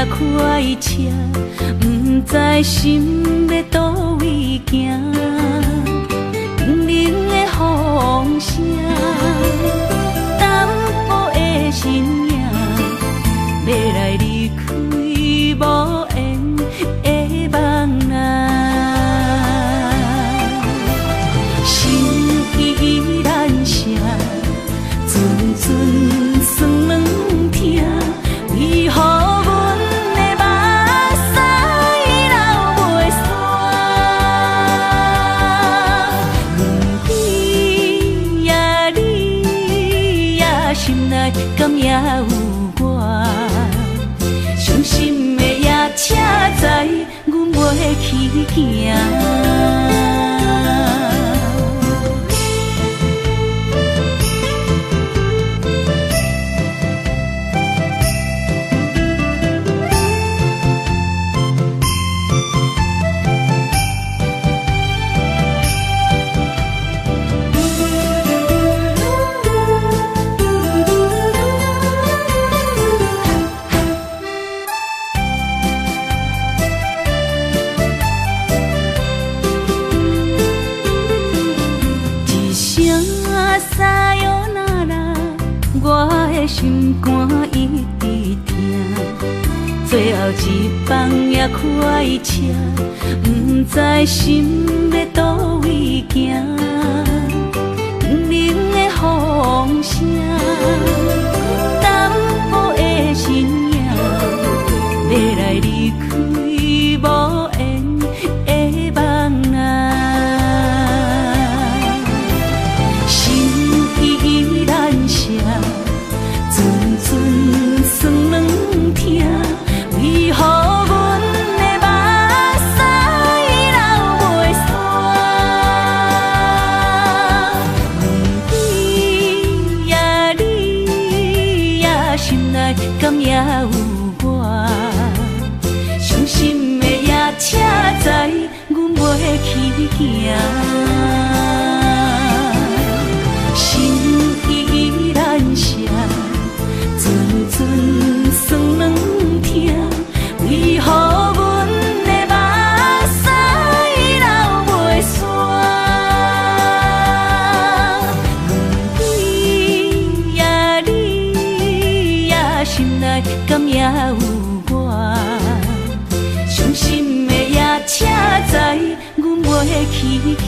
也快车，不知心要倒位行。冷冷的风声，淡薄的身影，要来离开无缘的梦啊。心依然声，阵阵酸软痛，为何阮的目屎流袂煞？远比呀你呀心内敢也有我？伤心的也车载，阮袂去行。心肝一直疼，最后一班也快车，不知心要倒位行。冷冷的风声，淡薄的身影，要来离开无缘的梦啊。心依然声。阵酸软痛，为何阮的目屎流袂煞？远比呀你呀心内敢也有我？伤心的也车载，阮袂去行。心依然声。阵阵酸软痛，为何阮的目屎流袂煞？远比呀你呀心内敢也有我？伤心的也车载，阮袂去行。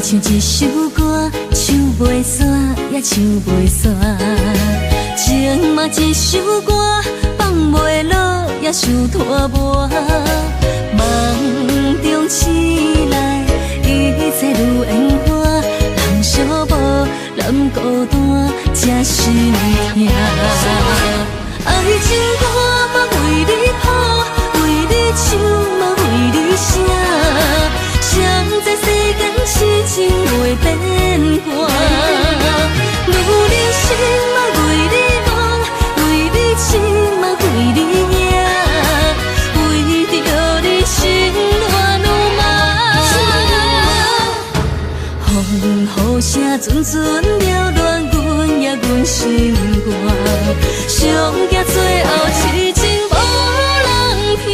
唱一首歌，唱袂煞也唱袂煞；情嘛一首歌，放袂落也想拖磨。梦中醒来，一切如烟花，人寂寞，人孤单，才心痛。爱情歌嘛为你谱，为你唱嘛为你写。谁知世间痴情袂变卦，女人心嘛为你梦，为你痴嘛为你赢，为着你心乱如麻。风雨声阵阵缭乱，阮也阮心肝，上惊最后痴情无人听。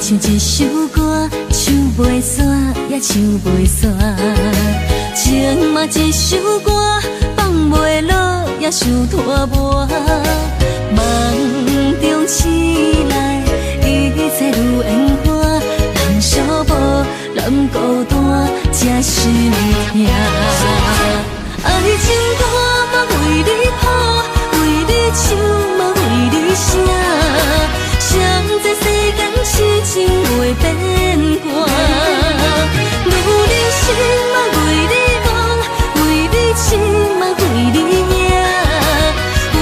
唱一首歌，唱袂煞也唱袂煞，情嘛一首歌，放袂落也想拖磨。梦中醒来，一切如烟花，人相无，人孤单，才是痛。爱情歌嘛为你谱，为你唱嘛为你写，谁知世间痴情袂变卦。女人心嘛为你忙，为你痴嘛为你赢，为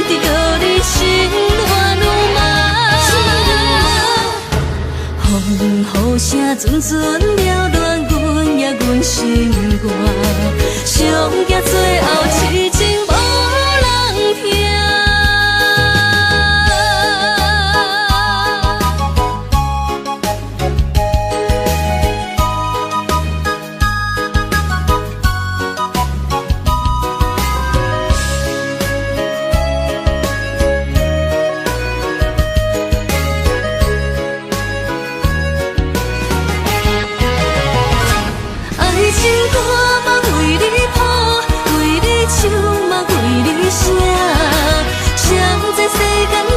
着你心乱如麻。风雨声阵阵缭乱，阮也阮心肝，上惊最后痴情无人听。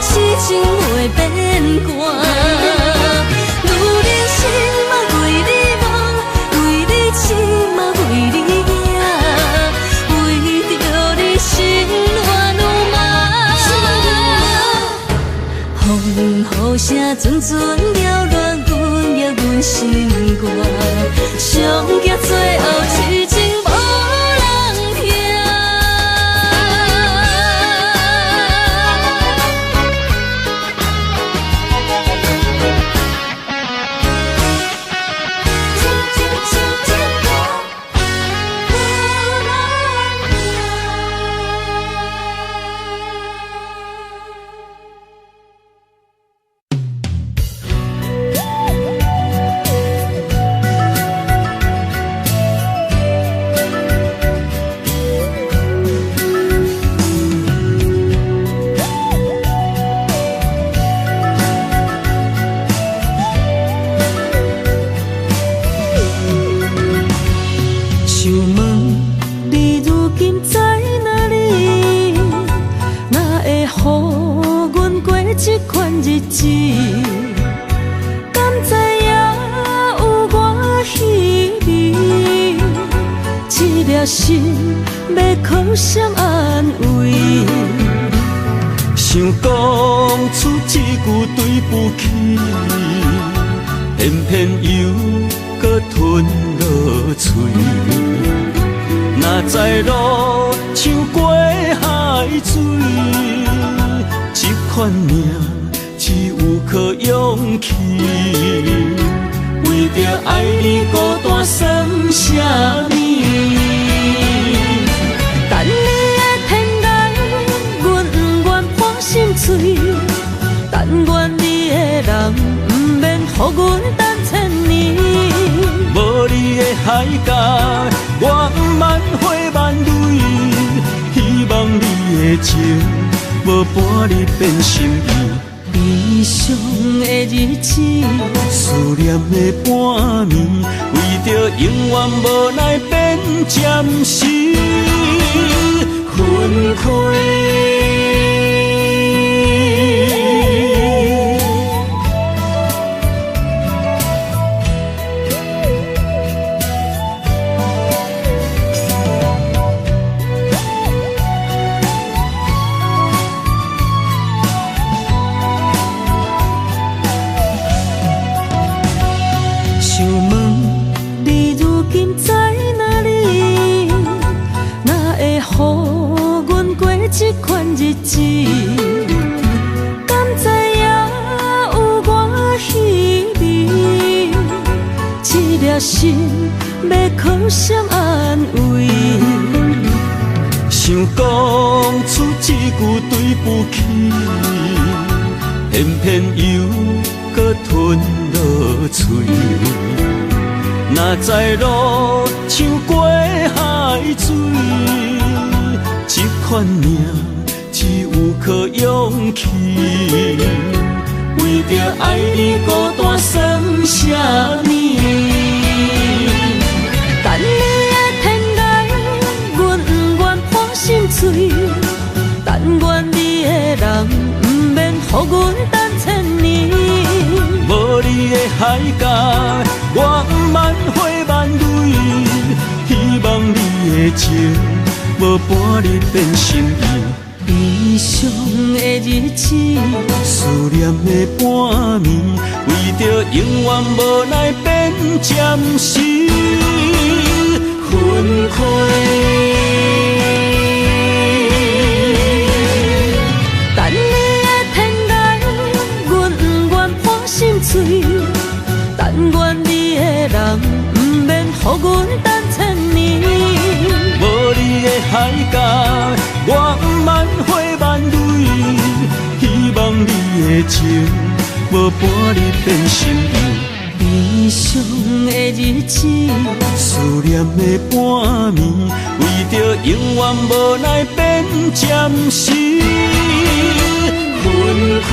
痴情袂变卦，女人心嘛为你忙，为你痴嘛为你赢，为着你心乱如麻。风雨声阵阵缭乱，阮也阮心肝，上惊最后痴情无人听。心要靠谁安慰？想讲出一句对不起，偏偏又搁吞落嘴。若知路像过海水，这款命只有靠勇气。为着爱你孤单算什么？等你的天来，阮不愿破心碎。但愿你的人不免予阮等千年。无你的海角，我万花万蕊。希望你的情，无半日变心意。悲伤的日子，思念的半暝，为着永远无奈变暂时分开。这款日子，敢知影有我稀微？这颗心要靠谁安慰？想讲出一句对不起，偏偏又搁吞落嘴。若知路像过海水。这款命只有靠勇气，为着爱你孤单算啥呢？等你的天涯，阮不愿破心碎。但愿你的人，不免予阮等千年。无你的海角，我万花万蕊。希望你的情，无半日变心意。悲伤的日子，思念的半暝，为着永远无奈变暂时分开。等你的天涯，阮不愿破心碎。但愿你的人，不免予阮等千年。无你的海角，我万花万蕊。希望你的情，无半日变心意。悲伤的日子，思念的半暝，为着永远无奈变暂时分开。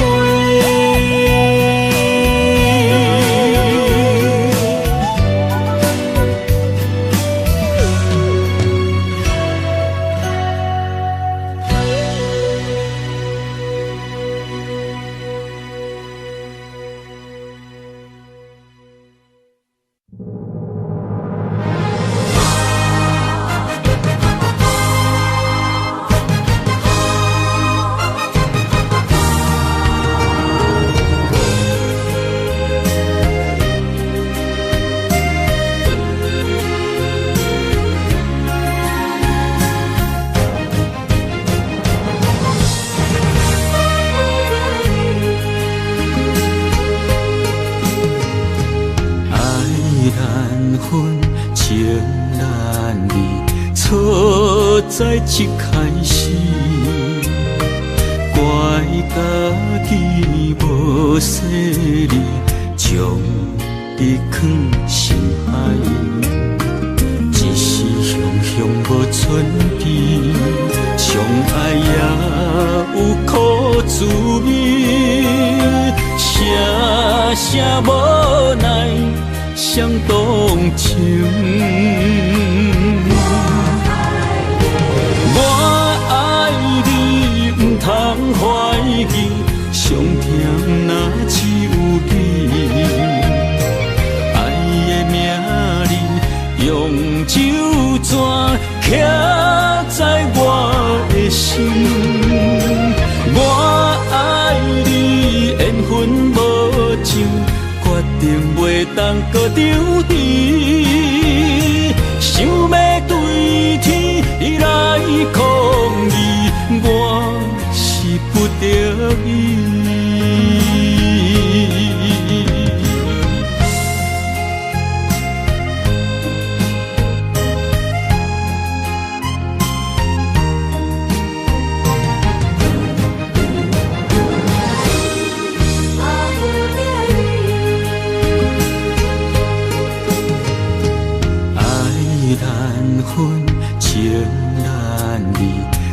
在一开始，怪家己无细腻，将你放心海。一时雄雄无存边，相爱也有苦滋味，声声无奈伤动情。通怀疑，上甜若只有你。爱的名字用酒泉刻在我的心。我爱你，缘分无尽，决定袂当搁丢弃。想要对天来抗议，我不得已。爱难分，情难离，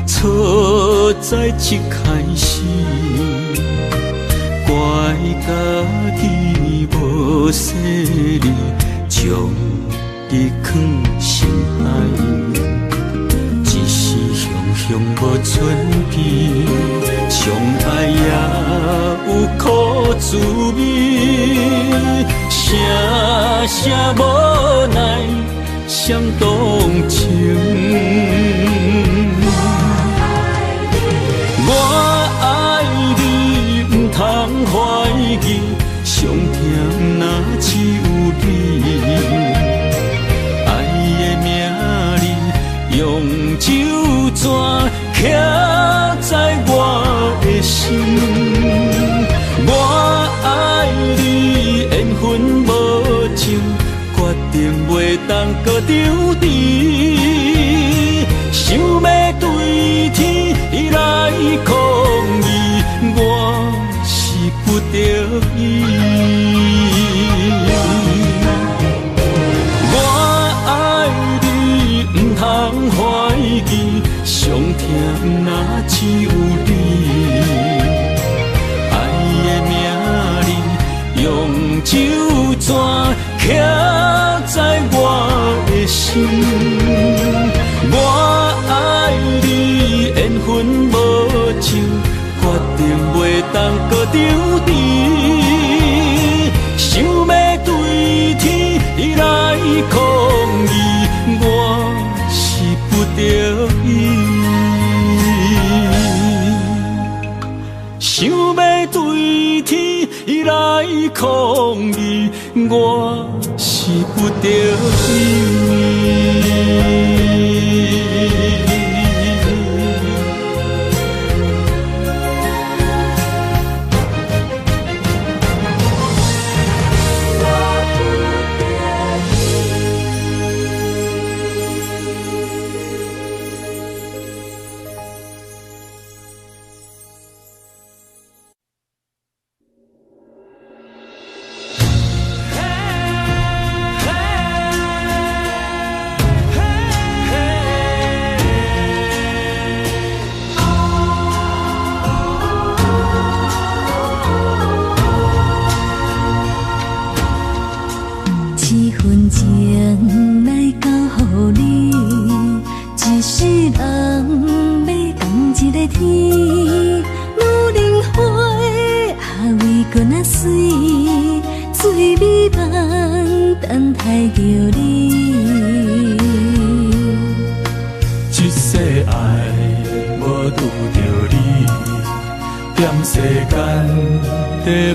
错在一开始。怪家己无细腻，将你放心海。一时雄雄无存边，相爱也有苦滋味，声声无奈伤动情。我爱你，不通怀疑，上甜若只有你。爱的名字用酒泉刻在我的心。我爱你，缘分无尽，决定袂当搁丢弃。想要对天来抗议，我是不得已。我爱你，不通怀疑，上甜若只有你。爱的名我爱你，缘分无像，决定袂当搁张甜。想要对天来抗议，我是不得已。想要对天来抗议，我是不得已。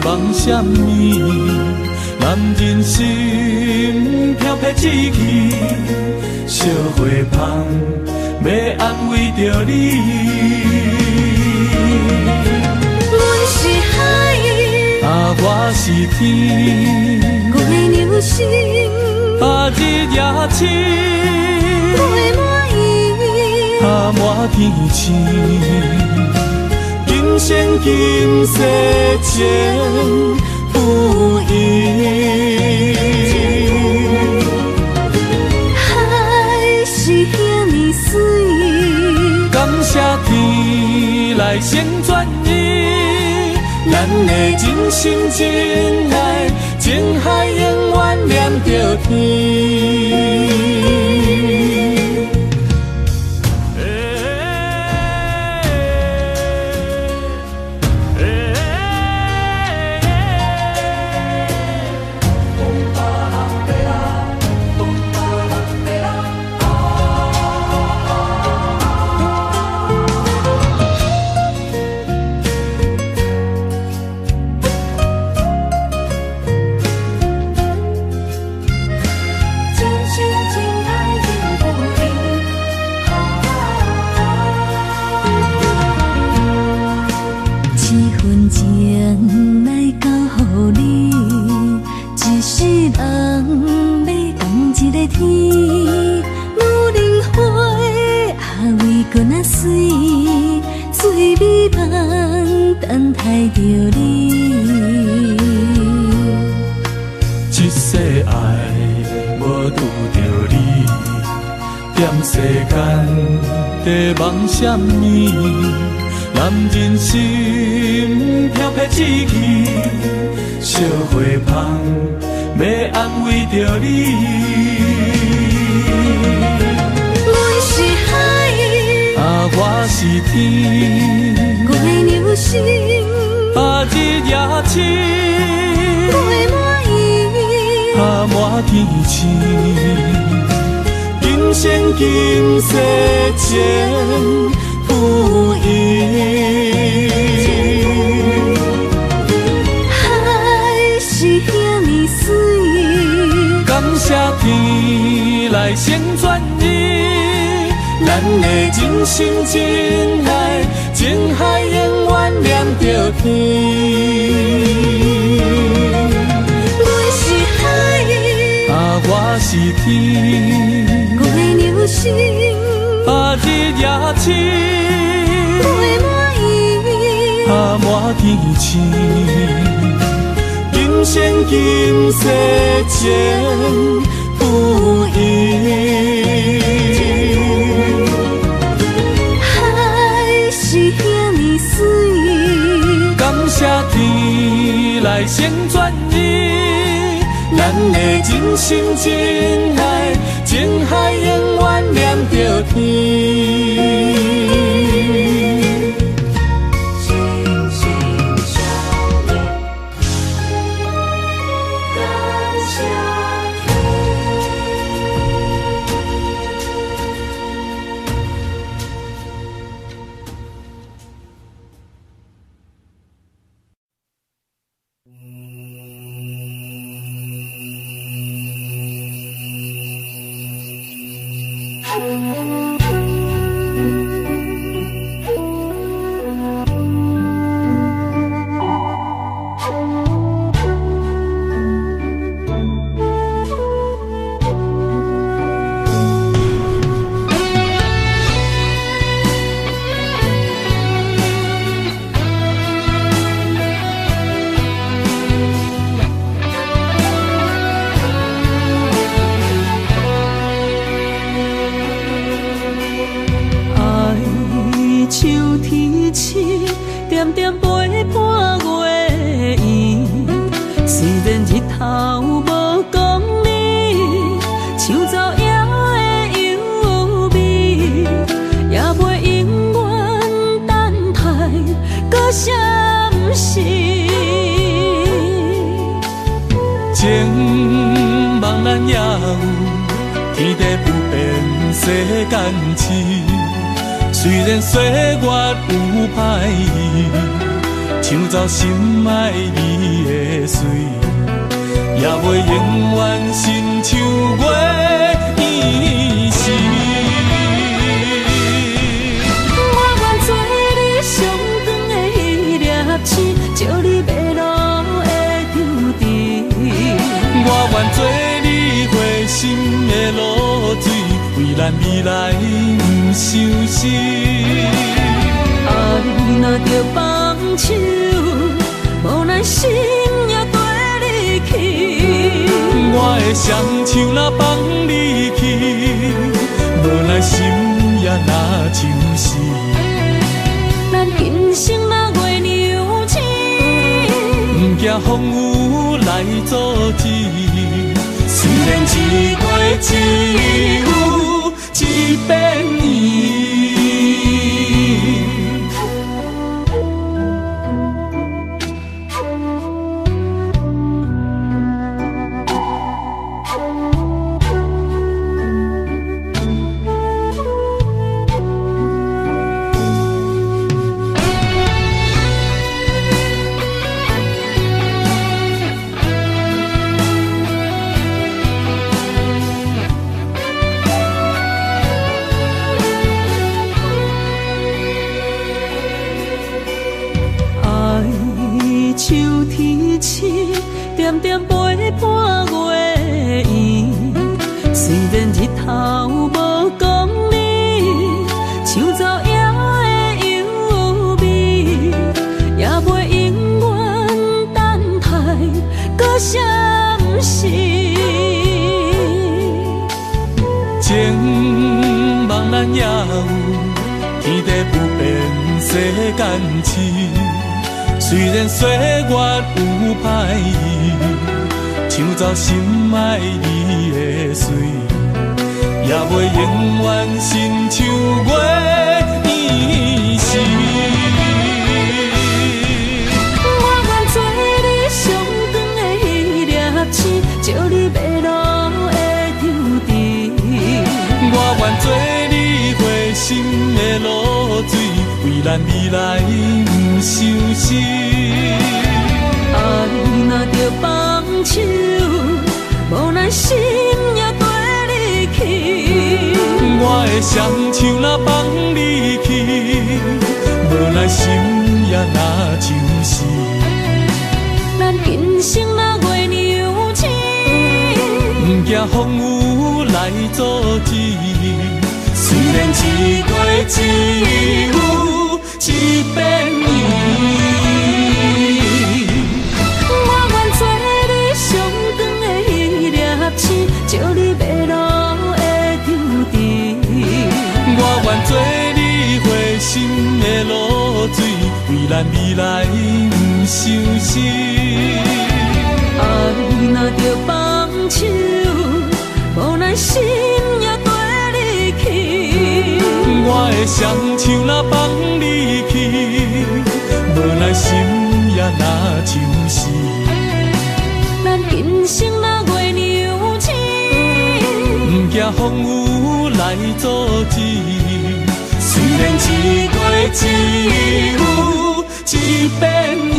梦什么？男人心飘撇志气，烧花香要安慰着你。阮是海，我是天，月流星，日夜深，月满意，满天星。今生今世情不移，海是遐尼水，感谢天来成全伊，咱的真心真爱，情海永远连着天。梦什么？男人心飘撇志气，烧花香要安慰着你。阮是海，我是天，月流星，日夜深，月满意，满天星。今生今世情不移，海是遐尼水，感谢天来成全伊，咱的真心真爱，情海永远连着天。阮是海，我是天。星，日夜深，月满意，满天星。今生今世情不移，海是遐尼水，感谢天来成全伊，咱的真心真爱，情海点点陪伴月圆，虽然日头无讲理，像走野的优美，也袂永远等待，搁啥不是？情茫然也有，天地不变，世间痴。虽然岁月有歹意，抢走心爱你的水，也袂永远亲像月圆时。我愿做你上长的迄粒星，照你迷路的丢滴。我愿做你回心的露水，为咱未来不伤心。爱若着放手，无咱心也跟你去。我的双手若放你去，无咱心也若像是。咱今生若月娘星，不惊风雨来阻止。虽然一月只有一遍圆。手提起，点点陪伴月圆。虽然日头无讲理，像走野的优美，也袂永远等待，搁啥不是？情茫然也有，天地不变，世间痴。虽然岁月有歹意，抢走心爱你的水，也袂永远亲像月圆时。我愿做你上长的迄粒星，照你迷路的丢滴。我愿做你回心的露水，为咱未来不伤心。爱若着放手，无咱心也跟你去。我的双手若放你去，无咱心也若像是。咱今生若月娘星，不惊风雨来阻止。虽然一月只有一遍圆。照你迷路的丢滴，我愿做你回心的露水，为咱未来不伤心。爱若着放手，无咱心也跟你去。我的双手若放你去，无咱心也若像是。咱今生若月娘星，不惊风雨来阻止。虽然一月只有一遍圆。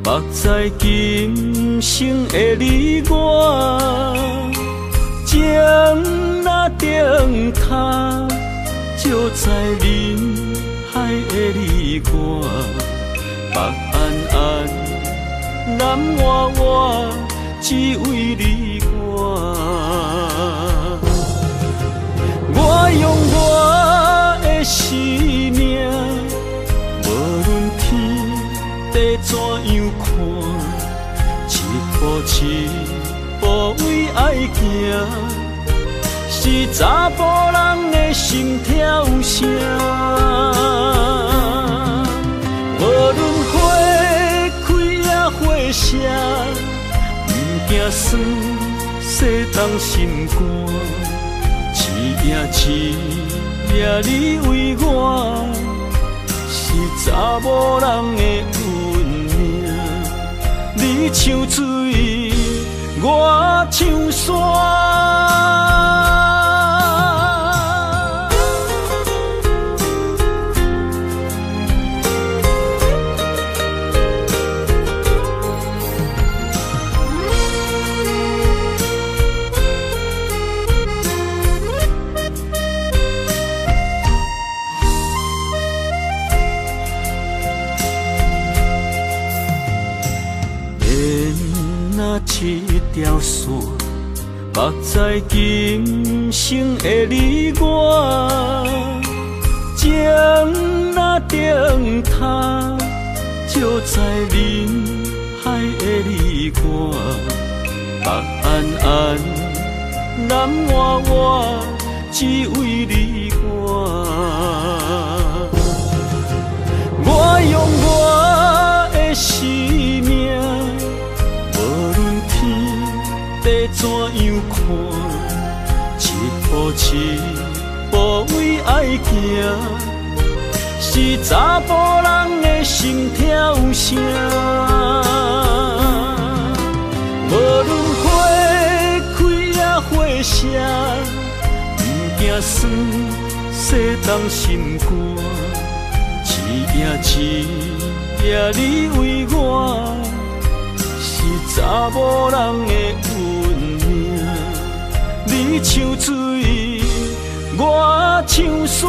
目在今生的你我，情若顶塔，就在人海的你我，北安安，南弯弯，只为你我。我用我的生命，无论天地怎样看，一步为爱行，是查甫人的心跳声。无论花开也花谢，不惊酸，世当心肝。一夜你为我，是查某人的运命。你像水，我像山。一条线，目在今生的你我，情若顶塔，就在人海的你我，北安安，南弯弯，只为你我。我用我的生命，地怎样看，一步为爱行，是查甫人的心跳声。无论花开也花谢，不惊酸，世当心肝。一夜你为我，是查某人的运命。你像水，我像山。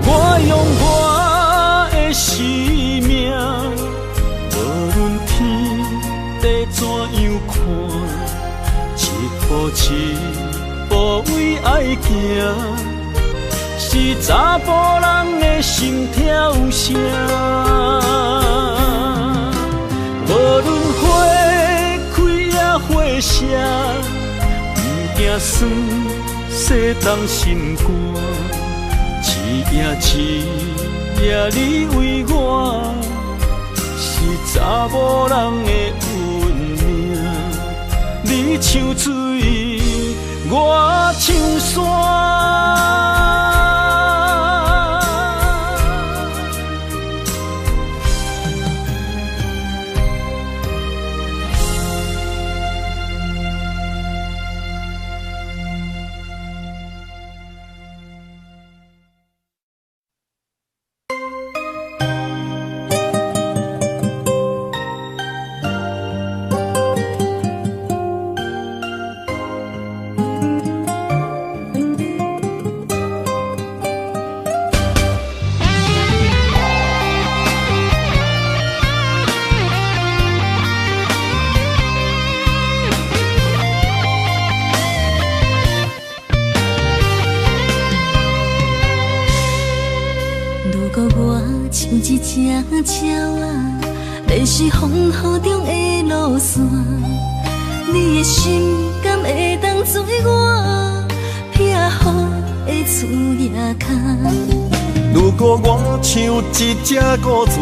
我用我的生命，无论天地怎样看，一步为爱行，是查甫人的心跳声。无论花开也花谢，不惊酸，世当心肝。一夜你为我，是查某人的运命。你像水，我像山。只鸟啊，迷失风雨中的路线，你的心敢会当做我撇雨的厝夜空？如果我像一只孤船，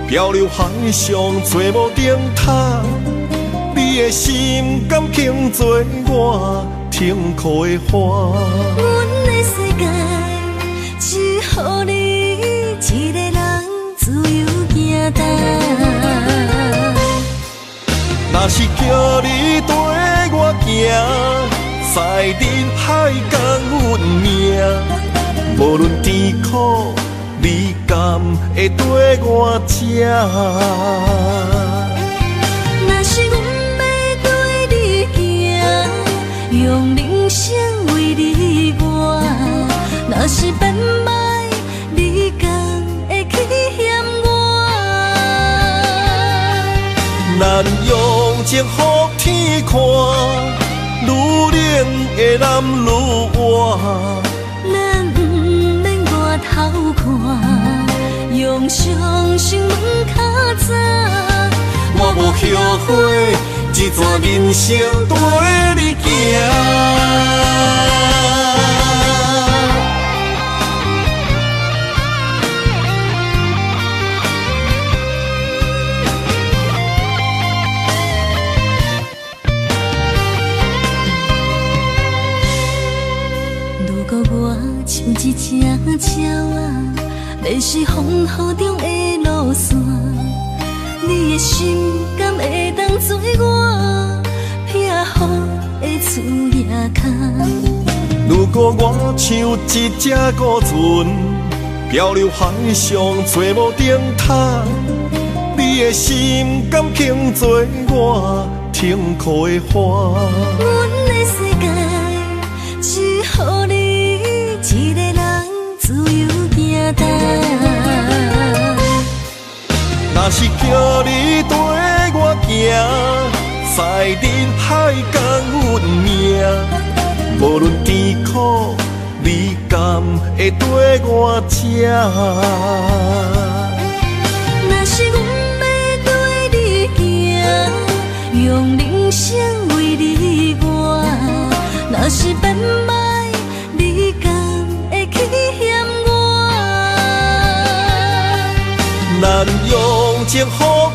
漂流海上做无顶塔，你的心敢肯做我停靠的花？阮的世界只予你一个人自由行动。若是叫你跟我行，在人海共运命，无论甜苦你敢会跟我吃？若是阮要对你行，用人生为你活，若是变歹，你敢会去嫌我？咱用情予天看，愈冷的男愈活。咱不免外头看，用双心门较早。我无后悔，一段人生跟你行。如果我像一只鸟仔，迷失风雨中的路线，你的心敢会当做我撇雨的厝夜空？如果我像一只孤船，漂流海上找无顶塔，你的心敢肯做我停靠的花？阮的世界只予你一个人自由行动。若是叫你跟我行，在人海共运命，无论甜苦，你敢会跟我吃？若是阮要对你行，用人生为你活，若是变歹，你敢会去嫌我？咱用情予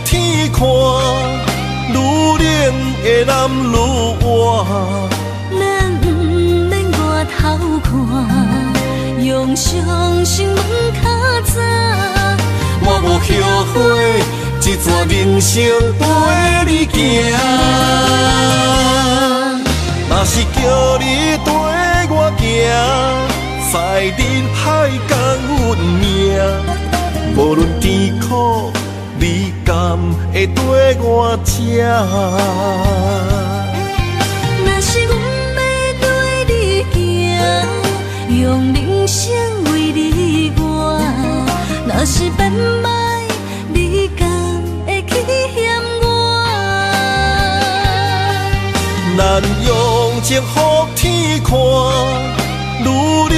天看，愈冷的男愈活。咱不免外头看，用双心门较早。我无后悔，一段人生跟你行。若是叫你跟我行，在人海共运命，无论甜苦，你敢会跟我吃？若是阮要对你行，用人生为你活，若是变歹，你敢会去嫌我？咱用情予天看，愈冷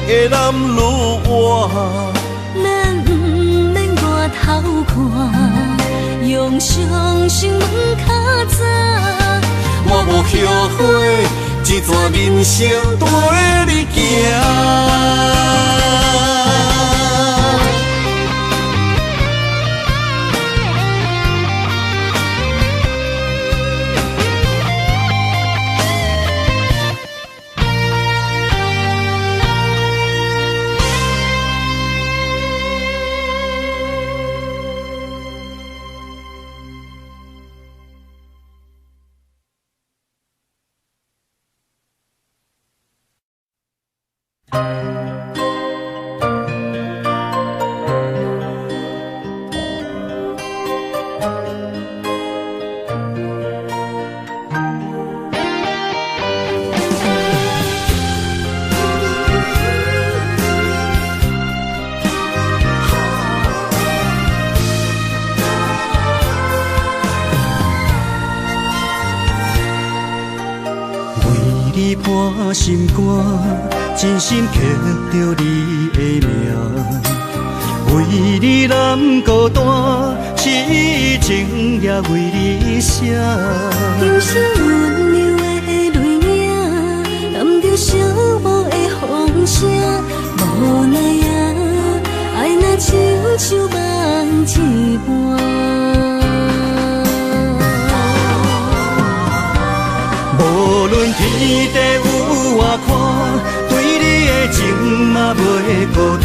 的男愈活。咱不免外头看，用双心门较早。我无后悔，一段人生跟你行。伴心肝，真心刻着你的名，为你难孤单，痴情也为你写。人生温柔的泪影，染着寂寞的风声，无奈啊，爱若亲像梦一半。无论天地有外宽，对你的情嘛袂孤单。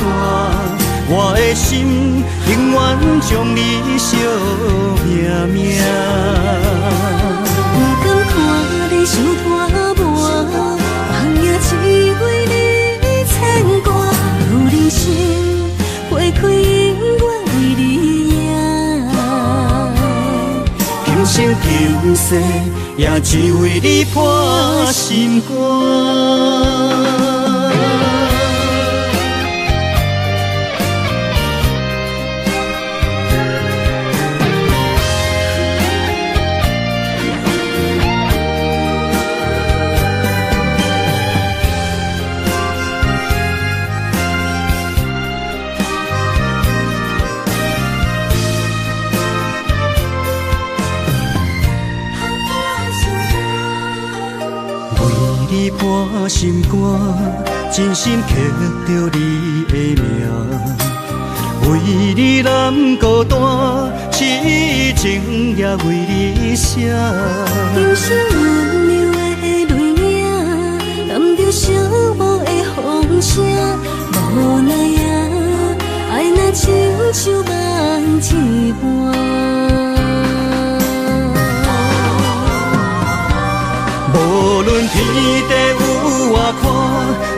我的心永远将你惜命命。不甘看你受拖磨，梦也只为你牵挂。有人生花求世，也只为你破心肝。破心肝，真心刻着你的名，为你难孤单，痴情也为你写。人生温柔的泪影，染着寂寞的风声，无奈啊，爱若亲像梦一般。无论天地有外宽，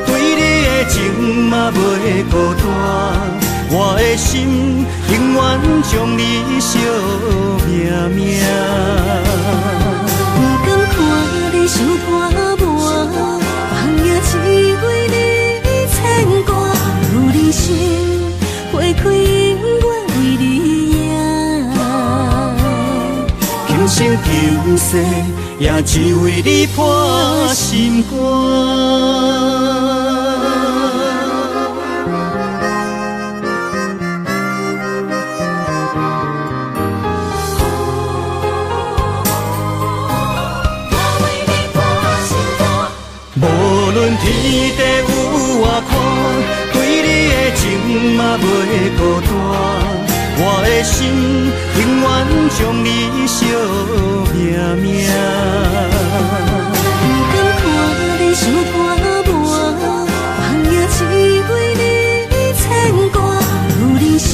对你的情嘛袂孤单。我的心永远将你惜命命。不甘看你受拖磨，梦也只为你牵挂。有人生花开永远为你赢，今生求世。也只为你破心肝。无论天地有外宽，对你的情嘛袂孤单。我的心永远将你惜命命。不甘看你受拖磨，梦也只为你牵挂。有人生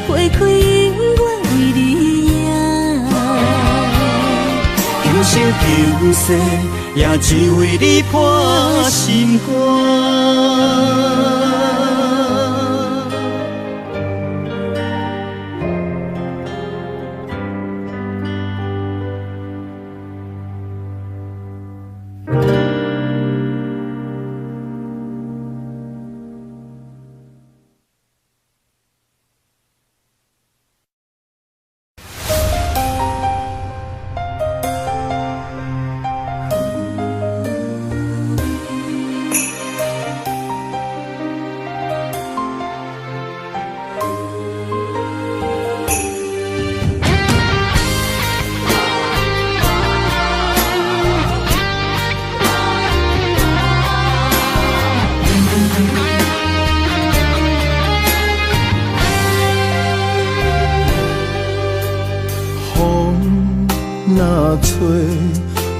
花开永远为你赢，今生求世，也只为你破心肝。若吹，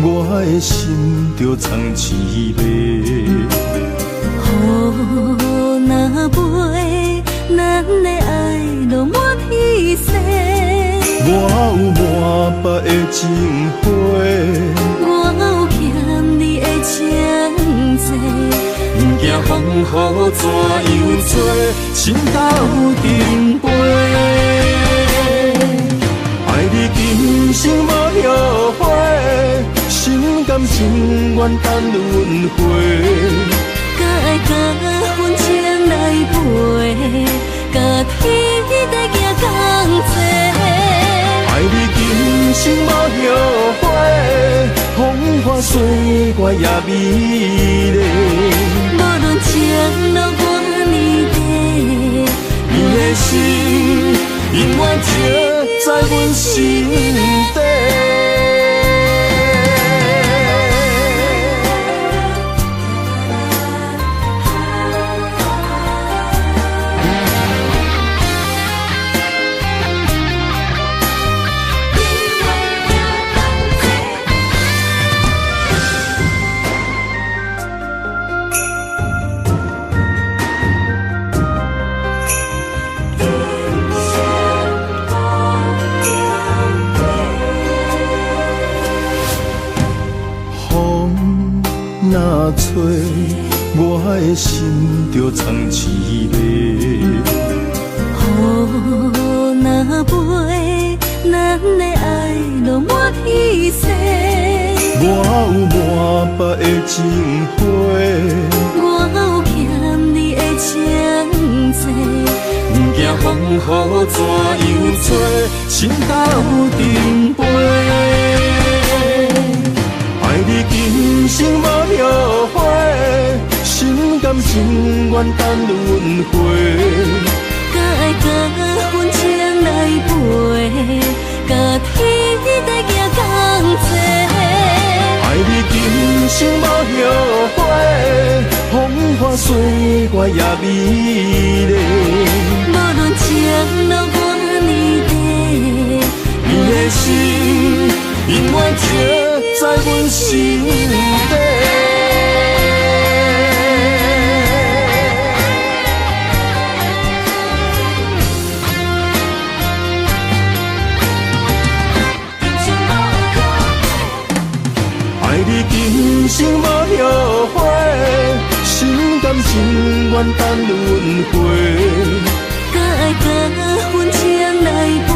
我的心就藏滋味。雨若飞，咱的爱落满天星。我有满腹的情花，我有欠你的情债。不惊风雨怎样做，心斗阵飞。爱你今生无后悔，心甘情愿等轮回。甲爱甲风情来陪，甲天地行同齐。爱你今生无后悔，风花雪月也美丽。无论前路多年短，你的心永远刻在阮心底。若吹，我的心就藏滋味。雨若飞，咱的爱落满天星。我有满腹的情花，我有欠你的情债，不惊风雨怎样吹，心斗阵飞。爱你今生无后悔，心甘情愿等轮回。甲爱甲阮情来陪，甲天地行同齐。爱你今生无后悔，风花雪月也美丽。无论情路多年短，你的心永远刻在阮心底。爱你今生无后悔，心甘情愿等轮回。甲爱甲阮情来陪，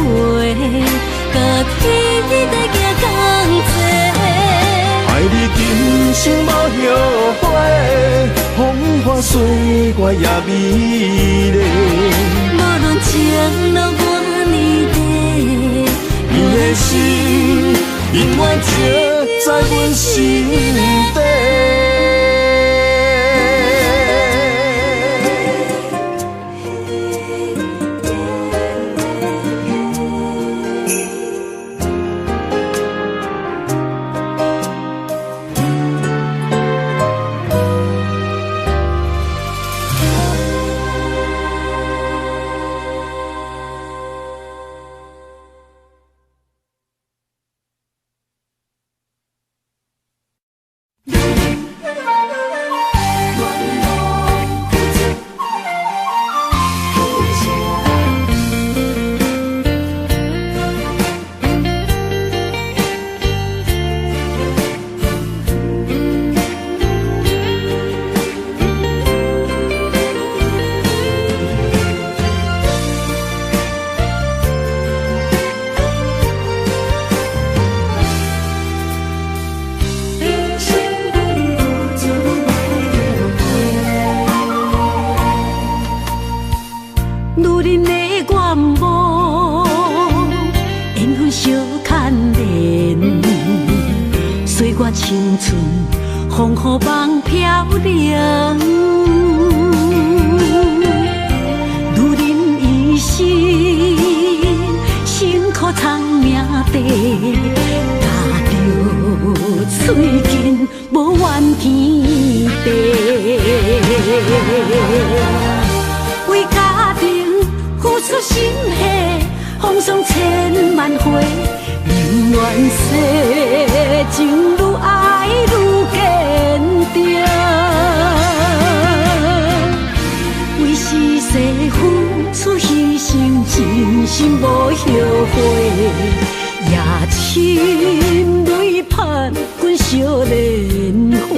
甲天地行同齐。爱你今生无后悔，风花雪月也美丽。无论情路多年短，你的心永远刻在阮心底。青春风雨梦飘零，如人一生，辛苦苍命地，踏着嘴筋无怨天地，为家庭付出心血，风霜千万回。宁愿世情愈爱愈坚定，为是世付出牺牲，真心无后悔，也深泪盼阮少年花。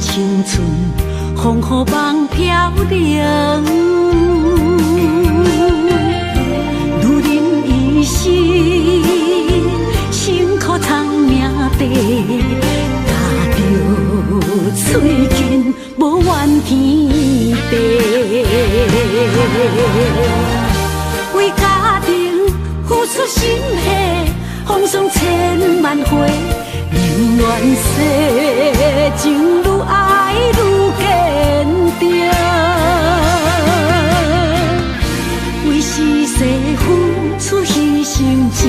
青春风雨梦飘零，如人一生，辛苦苍命地，踏着嘴筋无怨天地，为家庭付出心血，风霜千万回。宁愿世情愈爱愈坚定，为是世付出牺牲，真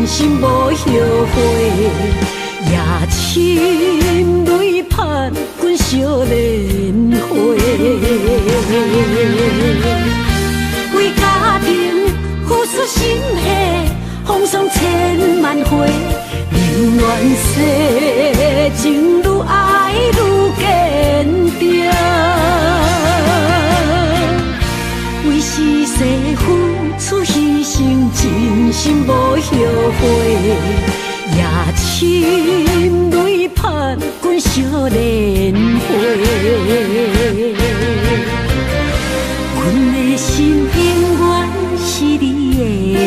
心无后悔，也深泪盼阮少年花。为家庭付出心血，风霜千万回，宁愿世情愈爱愈坚定。为是世付出牺牲，真心无后悔。夜深泪盼阮少年花，阮的心永远是你的。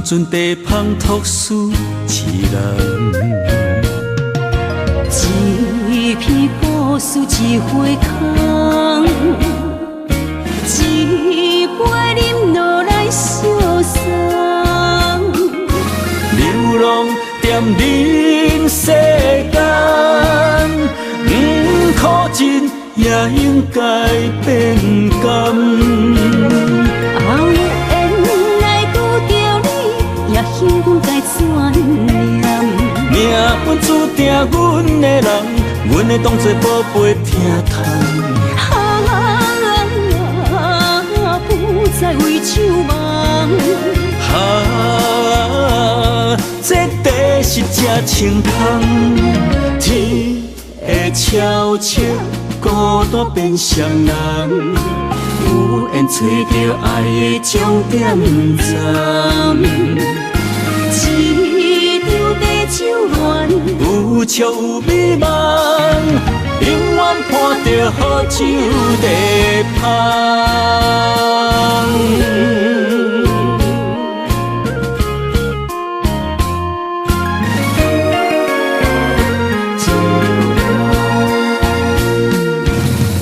阵地芳托书痴人，一片古树一花空，一杯饮落来相送。流浪踮人世间，苦尽也应该变甘。幸运该怎念？命运注定阮的人，阮会当作宝贝疼痛。不再为酒梦。这地是真清芳，天会悄悄孤单变双人，有缘找到爱的终点站。一场地酒恋，有笑有美梦，永远伴着好酒地芳。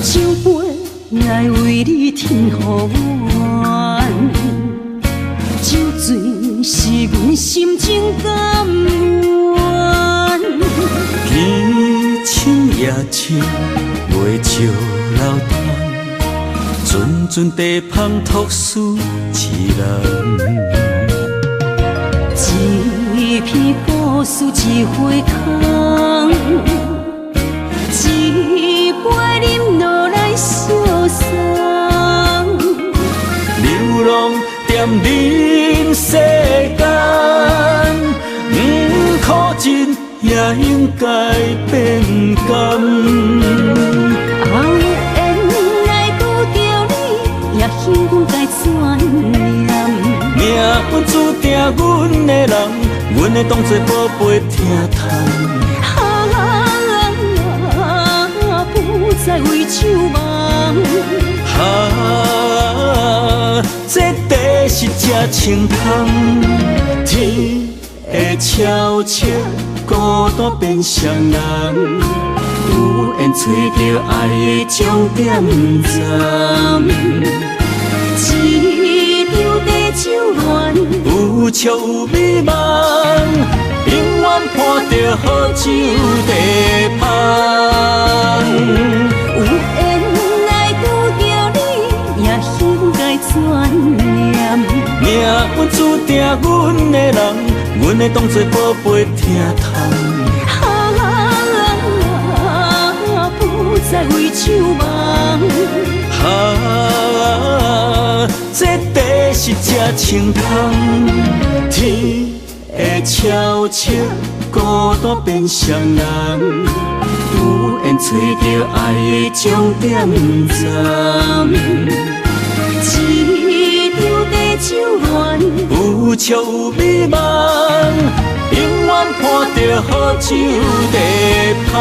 酒杯爱为你添予暖，酒醉是阮心情甘愿。天深夜深，袂笑流淌，阵阵地芳托书痴人。一片古树一花空，一杯饮落来相送。流浪踮人世间，苦尽也应该变甘。缘来拄着你，也幸运该怎念？命运注定阮的人，阮会当作宝贝疼痛。不再为酒梦。这地是真清芳，天会悄悄孤单变双人，有缘找到爱的终点站。一场地酒恋，有笑有美梦，永远伴着好酒地芳。有缘来拄着你，也幸该怎念？命运注定阮的人，阮会当作宝贝疼痛。不再为酒梦。这地是这清芳。天会悄悄孤单变双人，有缘找到爱的终点站。一张白酒暖，有笑有美梦，永远伴着好酒地香。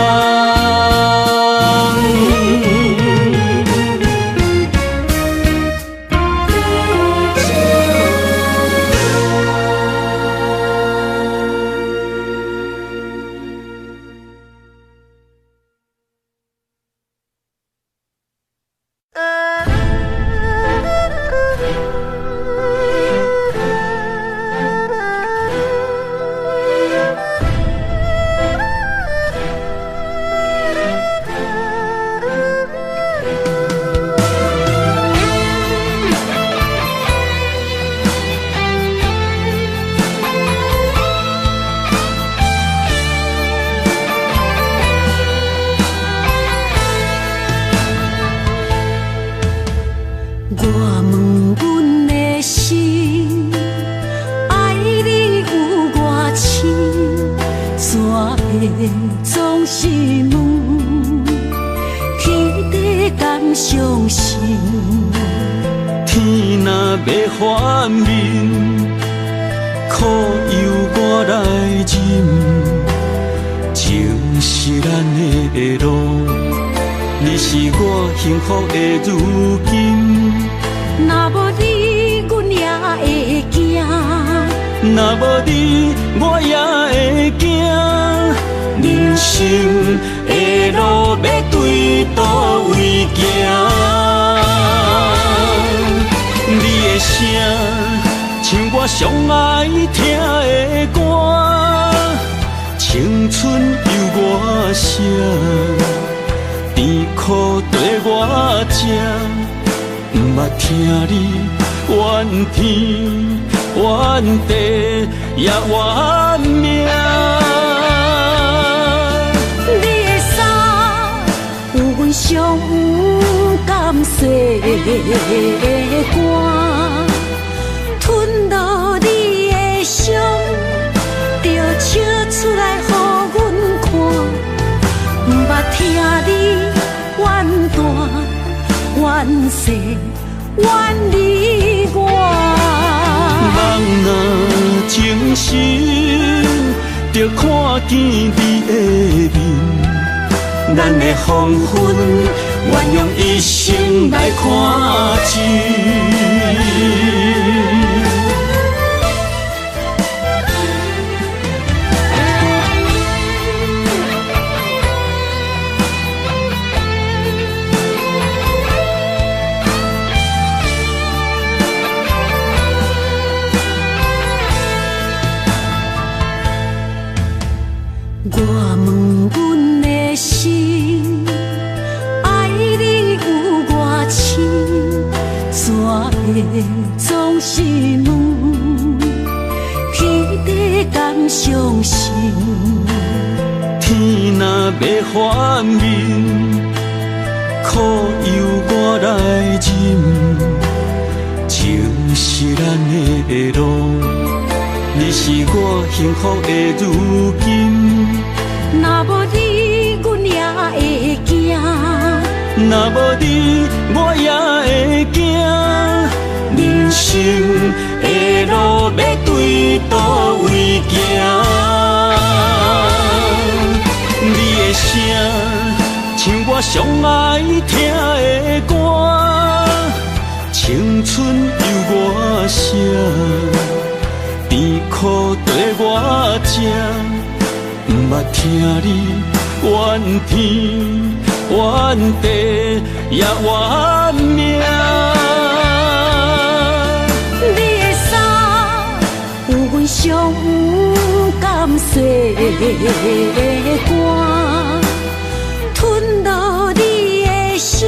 总是问，天地敢相信？天若要反面，苦由我来忍。情是咱的路，你是我幸福的如今。若无你，阮也会惊；若无你，我也会惊。人生的路要对倒位行？你的声像我上爱听的歌，青春由我写，甜苦对我吃，不捌听你怨天怨地也怨命。伤甘细的肝，吞落你的伤，就笑出来予阮看。不捌听你怨大怨细怨你我。人若情深，就看见你的面。咱的黄昏，愿用一生来看尽。我问阮的心，爱你有偌深，怎会总是问，天地敢相信？天若要反面，苦由我来忍。情是咱的路，你是我幸福的如今。若无你，阮也会惊；若无你，我也会惊。人生的路要对倒位行？你的声像我上爱听的歌，青春由我写，甜苦对我吃。不捌听你怨天怨地也怨命。你的衫有阮伤甘细的肝，吞落你的伤，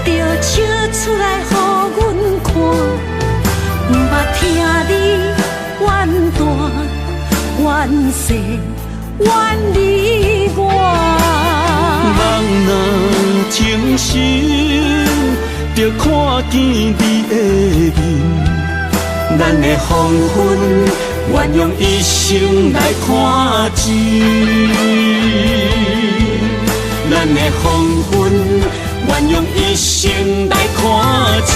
就笑出来予阮看。不捌听你怨大怨细怨你我。人若情深，就看见你的面，咱的黄昏，愿用一生来看尽。咱的黄昏，愿用一生来看尽。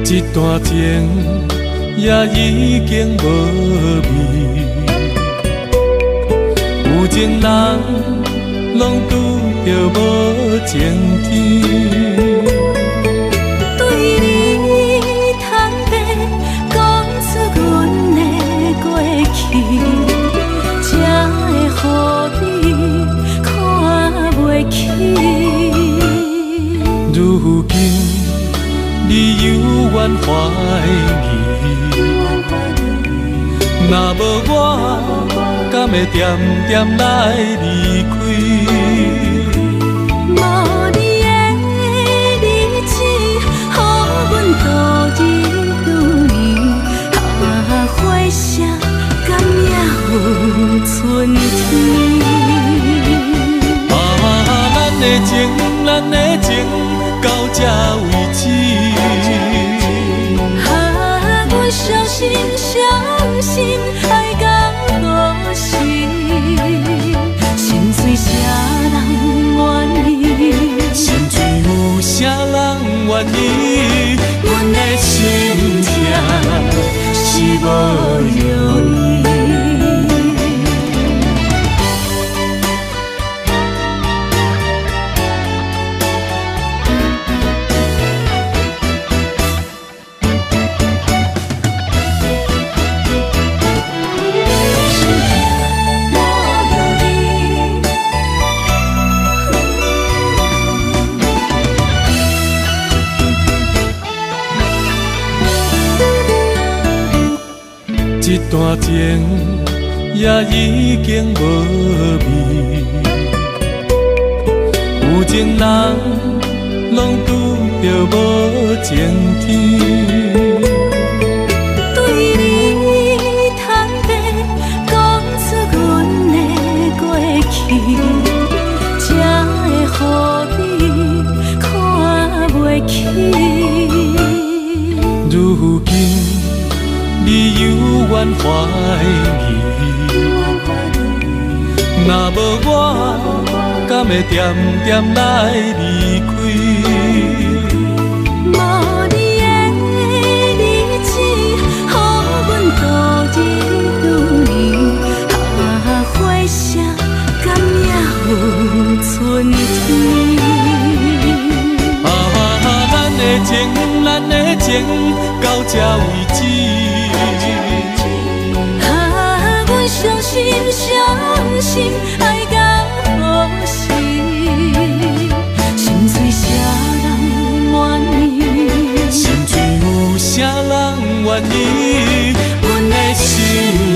一段情也已经无味，有情人拢拄着无情天。对你坦白讲出阮的过去，才会予你看袂起。如今你犹原怀疑，若无我，敢会点点来离开？无你的日子，予阮度日如年，花谢甘也有春天。咱的情，咱的情，到这为止。阮伤心，伤心，爱到何时？心碎啥人愿意？心碎有啥人愿意？阮的心痛是无容易。一段情也已经无味，有情人拢拄着无情天。对你坦白讲出阮的过去，才会予你看袂起。如今你犹原怀疑，若无我，敢会点点来离开？无你的日子，予阮度日如年，花谢甘也有春天。咱的情，咱的情，到这为止。阮伤心，伤心，爱到何时？心碎啥人愿意？心碎有啥人愿意？阮的心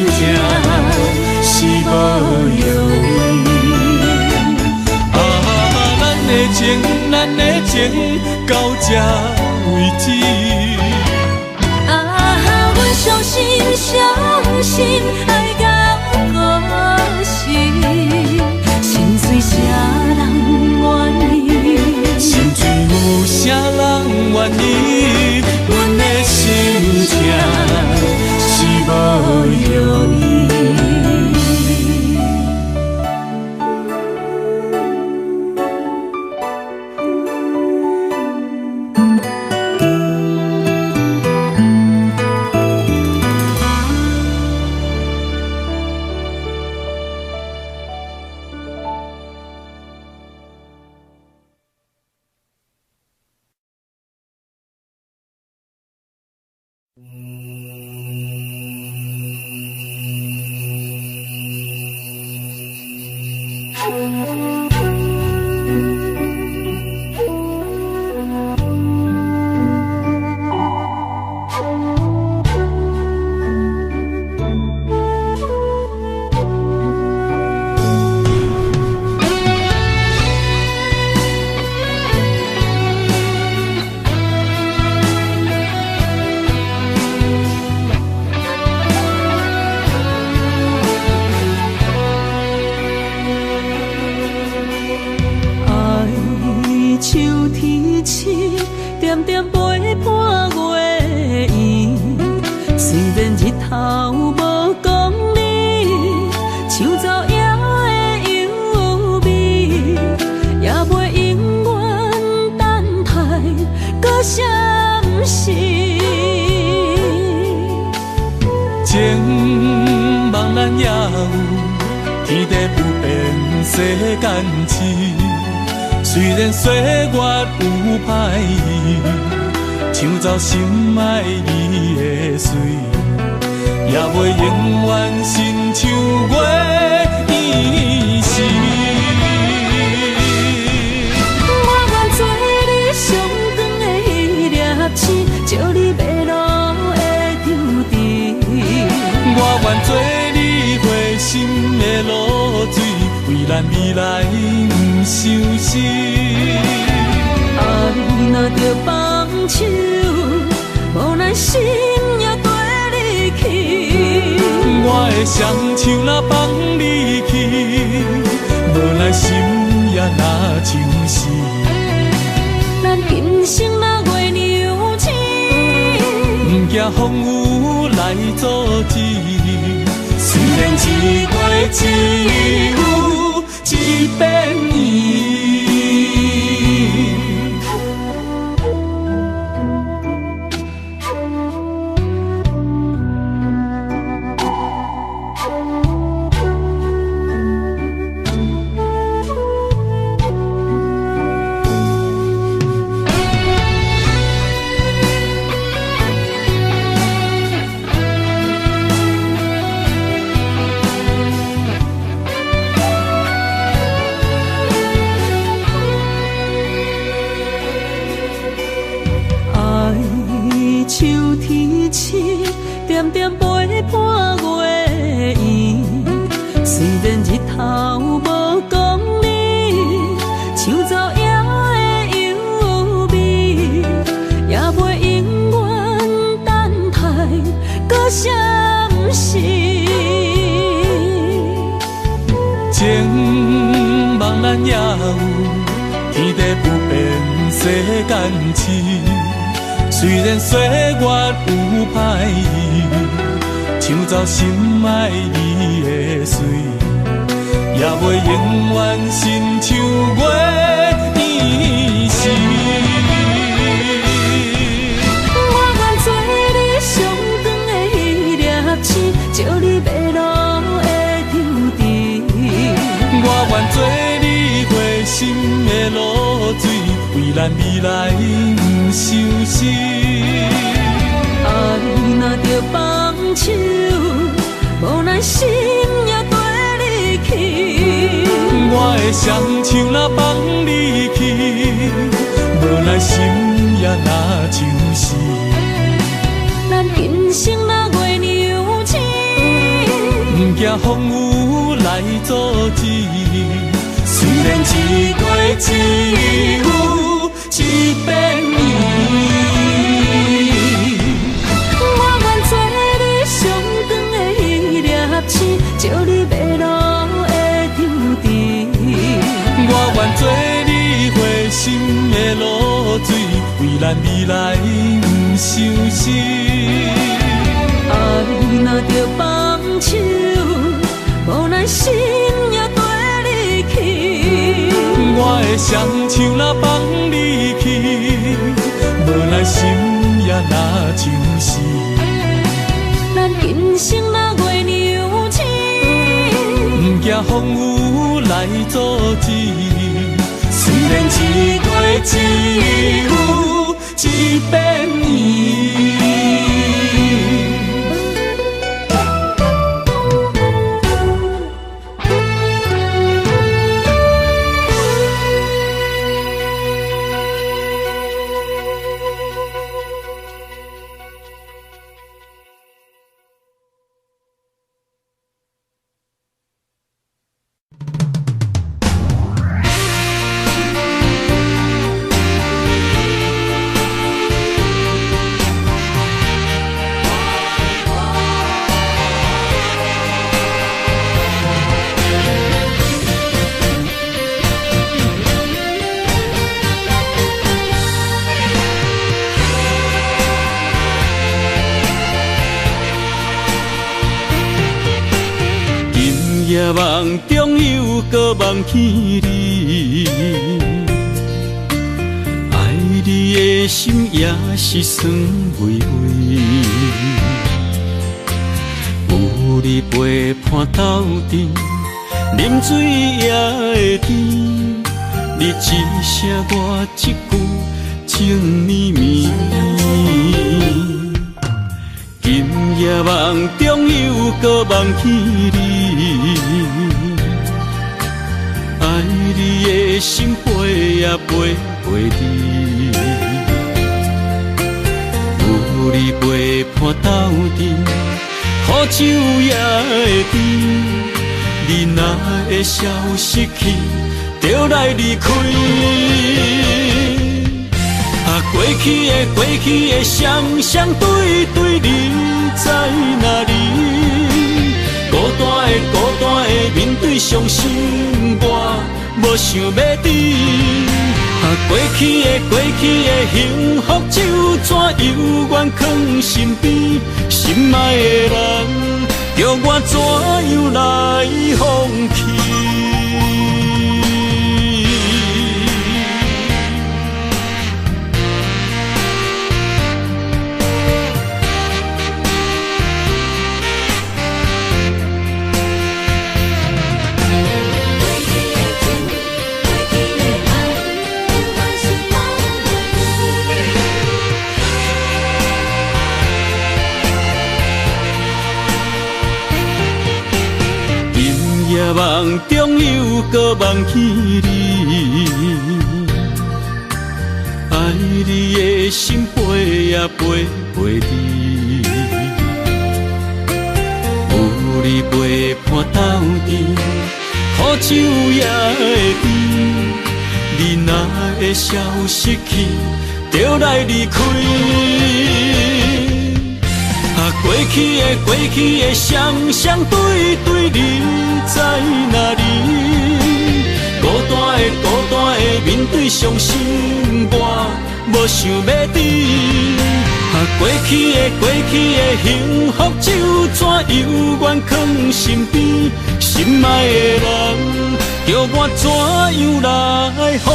痛是无容易。咱的情，咱的情，到这为止。阮伤心，伤心，爱到何时？心碎啥人愿意？心碎有啥人愿意？阮的心痛是无容易。点点陪伴月圆，虽然日头无讲理，树走野的优美，也袂永远等待，搁啥不是？情茫然也有，天地不变，世间痴。虽然岁月有歹意，抢走心爱你的水，也袂永远亲像月圆时。我愿做你上长的迄粒星，照你迷路的丢滴。我愿做你回心的露水，为咱未来不伤心。爱若着放手，无奈心也跟你去。我的双手若放你去，无奈心也若像是。咱今生若月娘星，不惊风雨来阻止。虽然一月一有一变圆。秋天星，点点陪伴月圆。虽然日头无讲理，树走野的优美，也袂永远等待，搁啥不是？情茫然也有，天地不变，世间痴。虽然岁月有歹意，抢走心爱你的水，也袂永远亲像月圆时。我愿做你上长的迄粒星，照你迷路的丢滴。我愿做你回心的露水，为咱未来不伤心。爱若着放手，无奈心也跟你去。我的双手若放你去，无奈心也若像是。咱今生若月娘星，不惊风雨来阻止。虽然一月一有一变圆。照你迷路的丢滴，我愿做你回心的露水，为咱未来不伤心。爱若着放手，无奈心也跟你去。我的双手若放你去，无奈心也若像是。咱今生若月娘星，不惊风雨来阻止。虽然一月一有一变圆。夜梦中又搁梦起你，爱你的心也是酸微微。有你陪伴斗阵，啉水也会甜。你一声我一句，情绵绵。今夜梦中又搁梦起你，爱你的心飞也飞袂离。有你陪伴斗阵，苦酒也会甜。你若会消失去，就来离开。过去的双双对对，你在哪里？孤单的面对伤心，我无想要知。过去的幸福就怎犹原藏身边？心爱的人，叫我怎样来放弃？夜梦中又搁梦起你，爱你的心飞也飞袂离。有你陪伴斗阵，苦酒也会甜。你若会消失去，就来离开。过去的双双对对，你在哪里？孤单的面对伤心，我无想要知。过去的幸福就怎犹原藏身边？心爱的人，叫我怎样来放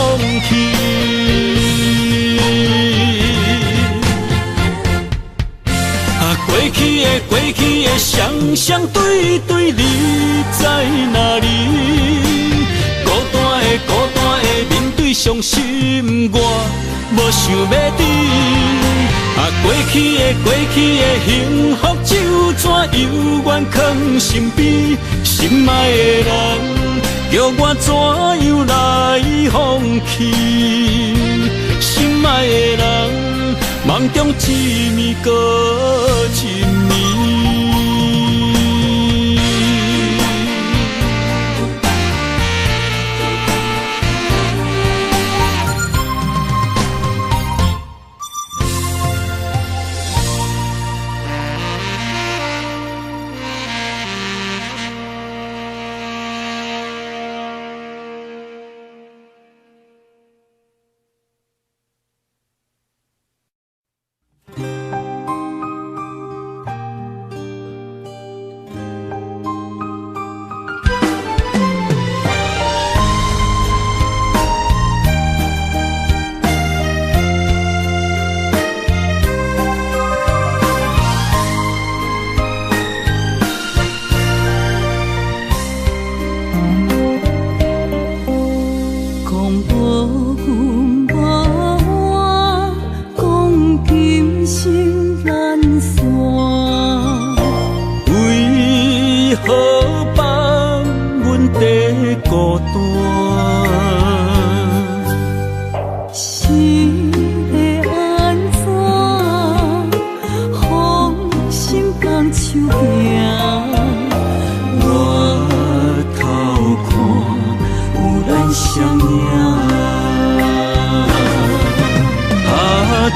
弃？过去的双双对对，你在哪里？孤单的面对伤心，我无想要知。过去的幸福就怎犹原藏身边？心爱的人，叫我怎样来放弃？心爱的人，梦中一暝搁一暝。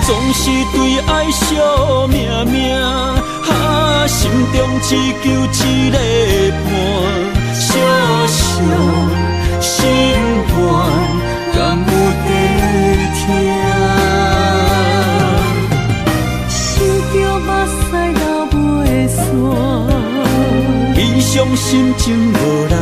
总是对爱惜命命，心中只求一个伴，小小心愿，敢有地听？想着目屎流袂煞，悲伤心情无人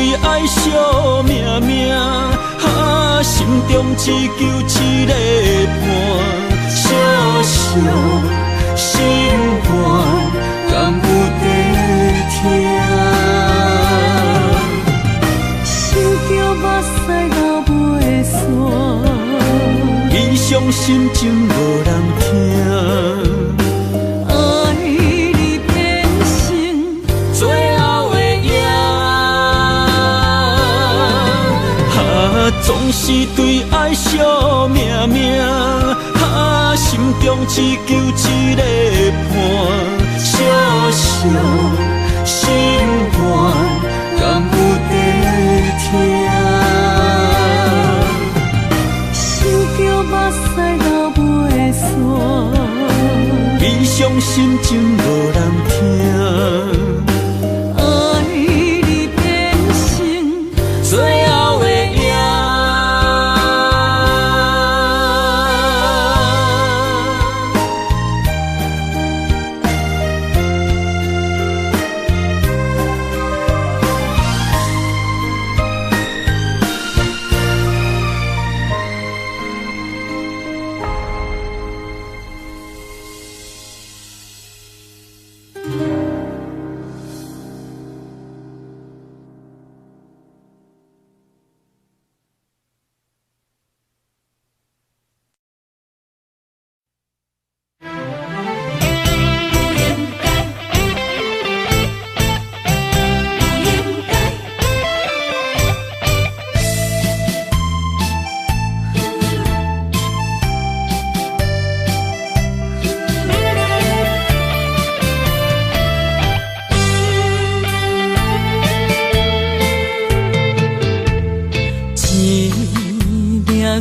对爱惜命命，心中只求一个伴，小小心愿，敢有地听？想着目屎流袂煞，伊伤心情无人听。总是对爱惜命命，心中只求一个伴，小小心愿，敢有地听？想着目屎流袂煞，悲伤心情无人听。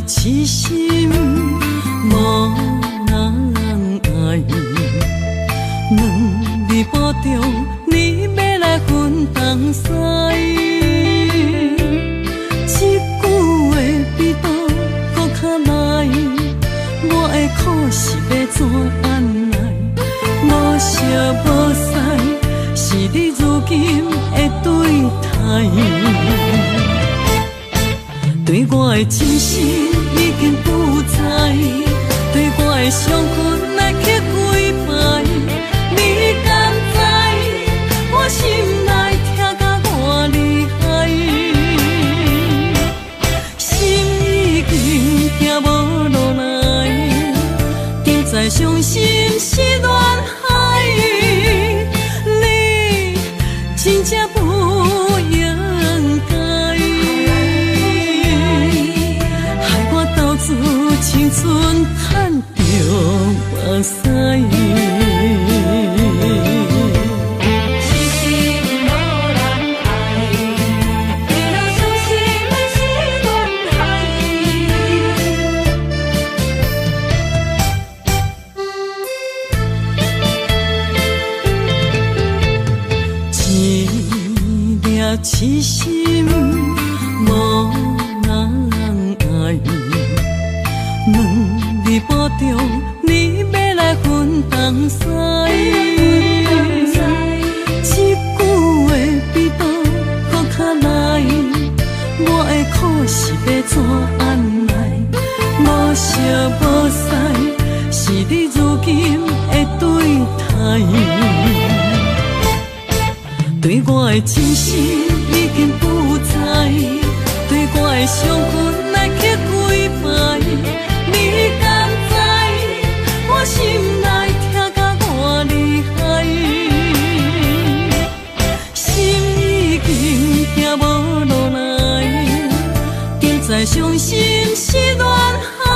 痴心无人爱，两字保重，你要来分东西。一句话比刀搁较来，我的苦是要怎安来？无惜无使，是你如今的对待。对我的真心已经不知，对我的伤痕来去几摆，你敢知我心内痛甲偌厉害？心已经行无落来，定在伤心是恋海，你真正不应该。青春赚着目屎，痴心无人爱，为了伤心的是恋海。一粒痴心无人爱。两字保重，你要来分东西。一句话比刀搁较来，我的苦是要怎安来？无惜无使，是你如今的对待。对我的真心已经不知，对我的伤痕来去几摆。你敢知我心内痛甲偌厉害？心已经行无落来，定在伤心是恋海，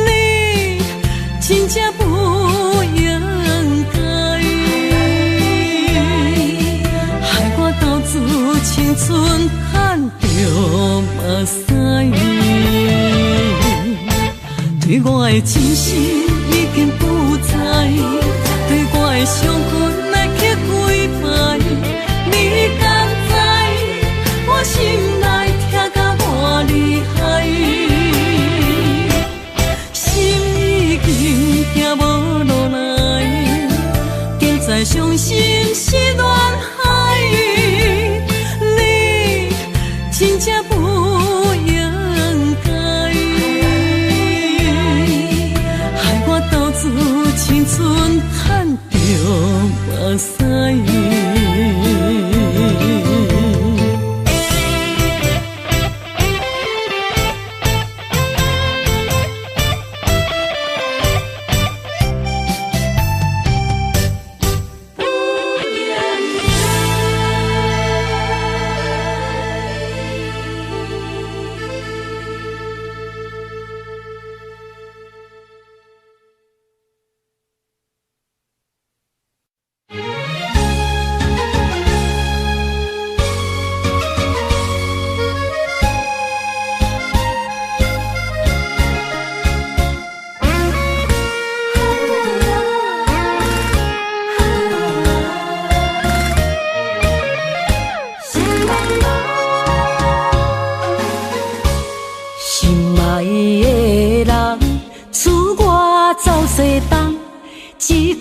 你真正不应该，害我斗志青春赚着目屎。对我的真心已经不知，对我的伤痕来去几摆，你敢知我心内痛甲偌厉害？心已经行无落来，定在伤心是恋海，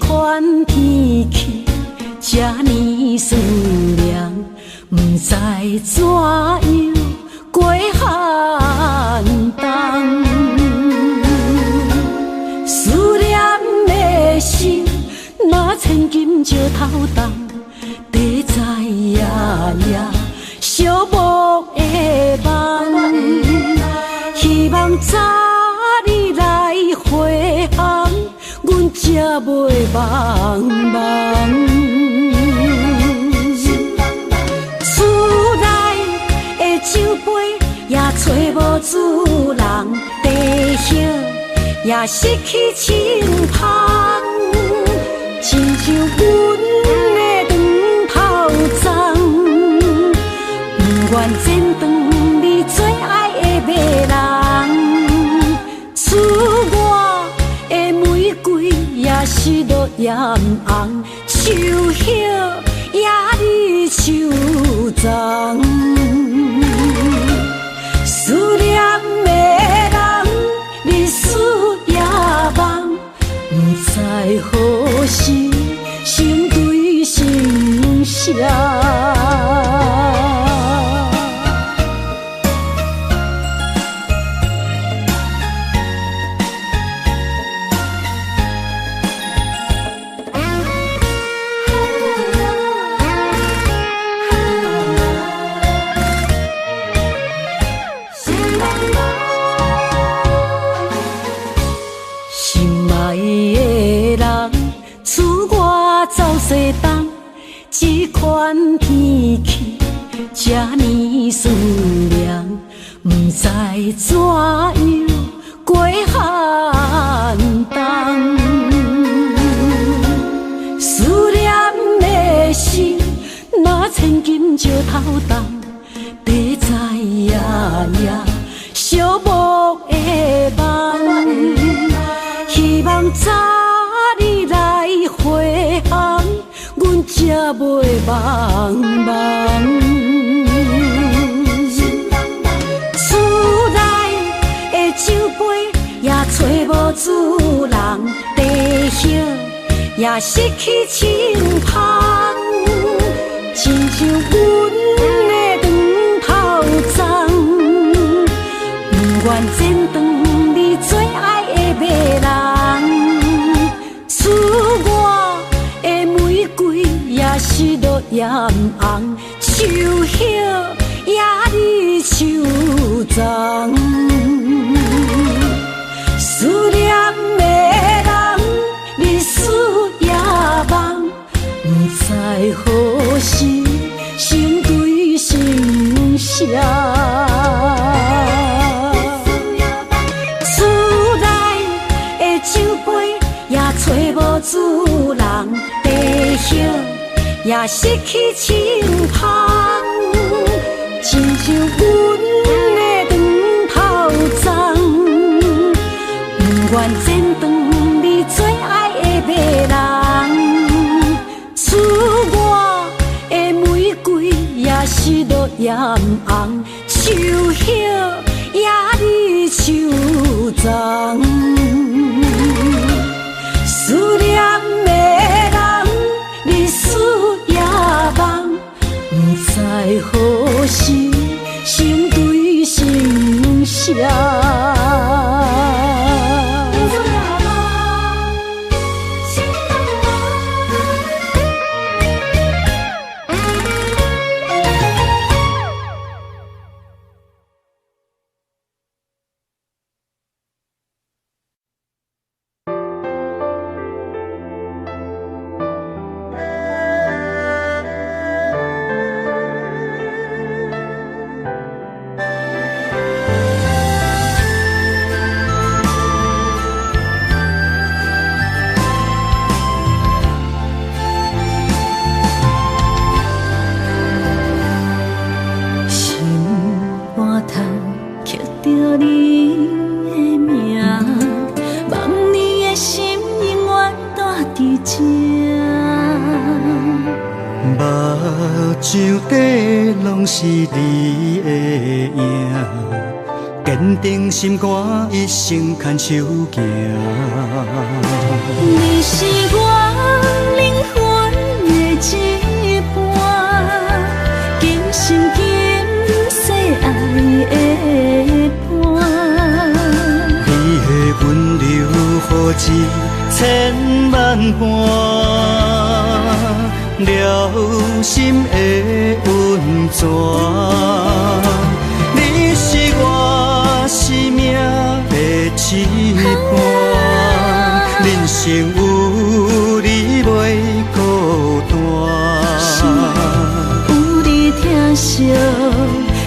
款天气这呢酸凉，不知怎样过寒冬。思念的心，若千金石头重，地在夜夜寂寞的梦。希望早日来回航，阮才袂茫茫。厝内的酒杯也找无主人，地叶也失去清芳，亲像阮的长头鬃，不愿剪断你最爱的马人。厝外的玫瑰也是落艳红，树叶也离树丛。思念的人，日思夜梦，不知何时成对成双。走西东，这款天气这呢酸凉，不知怎样过寒冬。思念的心，若千金石头重，地在夜夜寂寞的梦。希望早日来回航，阮才袂茫茫。厝内的酒杯也找无主人，地叶也失去清芳，亲像阮的长头鬃，不愿剪断你最爱的马人。厝外的玫瑰也是落艳红，树叶也离树丛。思念的人，日思夜梦，不知何时成对成双。厝内的酒杯也找无主人，地叶也失去清芳，亲像阮的长头鬃，不愿剪断你最爱的马人。厝外的玫瑰也是落艳红，树叶也离树丛。思念的人，日思夜梦，不知何时成对成双。手底拢是你的影，坚定心肝，一生牵手行。你是我一半，今生今世爱的伴。你的温柔，何止千万般，了心的温泉。你是我生命的一半，人生有你袂孤单。有你疼惜，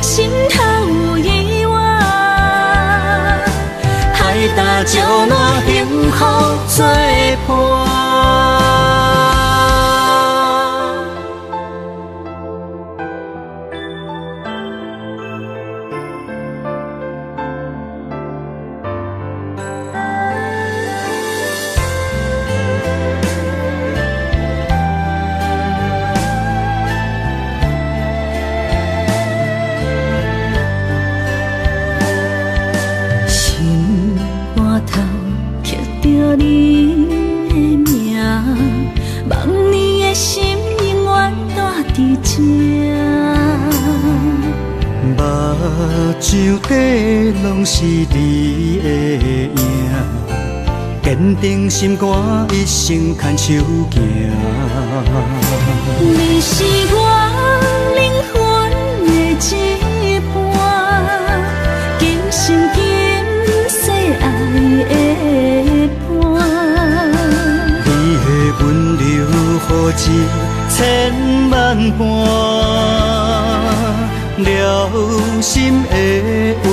心头有意外，海大石烂，幸福作伴。目睭底拢是你的影，坚定心肝，一生牵手行。你是我灵魂的一半，今生今世爱的伴。你的温柔，何止千万般，了心的温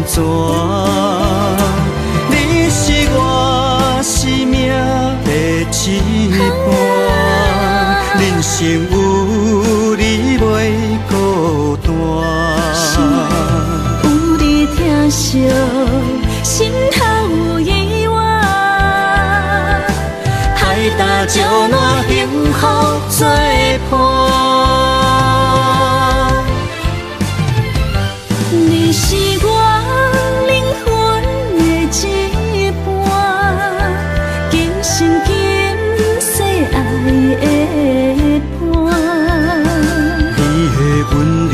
泉。你是我生命的一半，人生有你袂孤单。有你疼惜，心头有意外，海大石烂，幸福作伴。你是我灵魂的一半，今生今世爱的伴。你的温柔，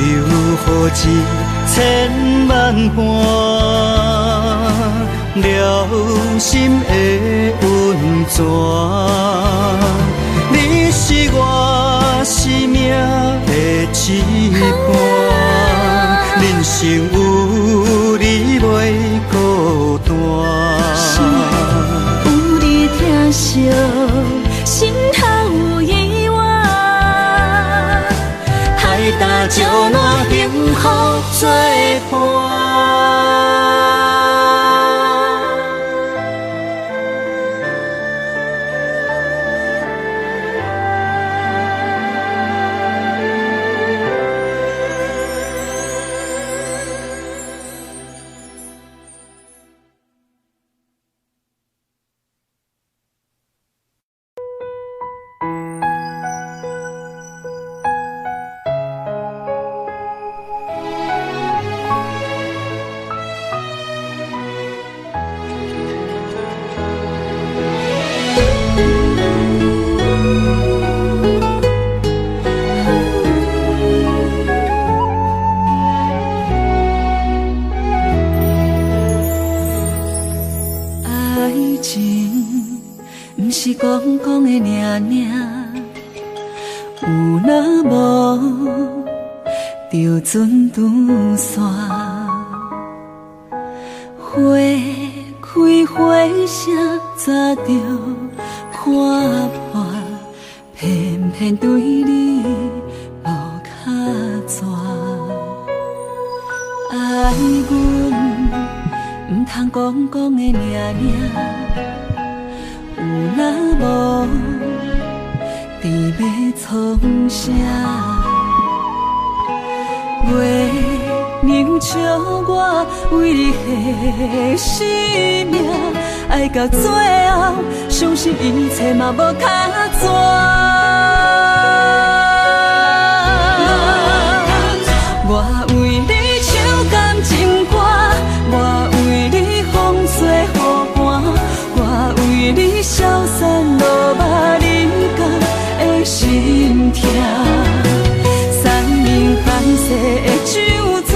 何止千万般，了心的温泉。你是我生命的一半，人生有你袂孤单。有你疼惜，心头有意外，海大石烂，幸福作伴。是讲讲的尔，有若无就准断线。花开花谢早就看破，偏偏对你无卡纸。爱阮唔通讲讲的尔。有若无，伫要创啥？袂能笑我为你牺生命，爱到最后，相信一切嘛无卡纸。我为你唱感情歌，我为你风吹雨寒，我为你消散落目人间的心痛。山明海誓的酒泉，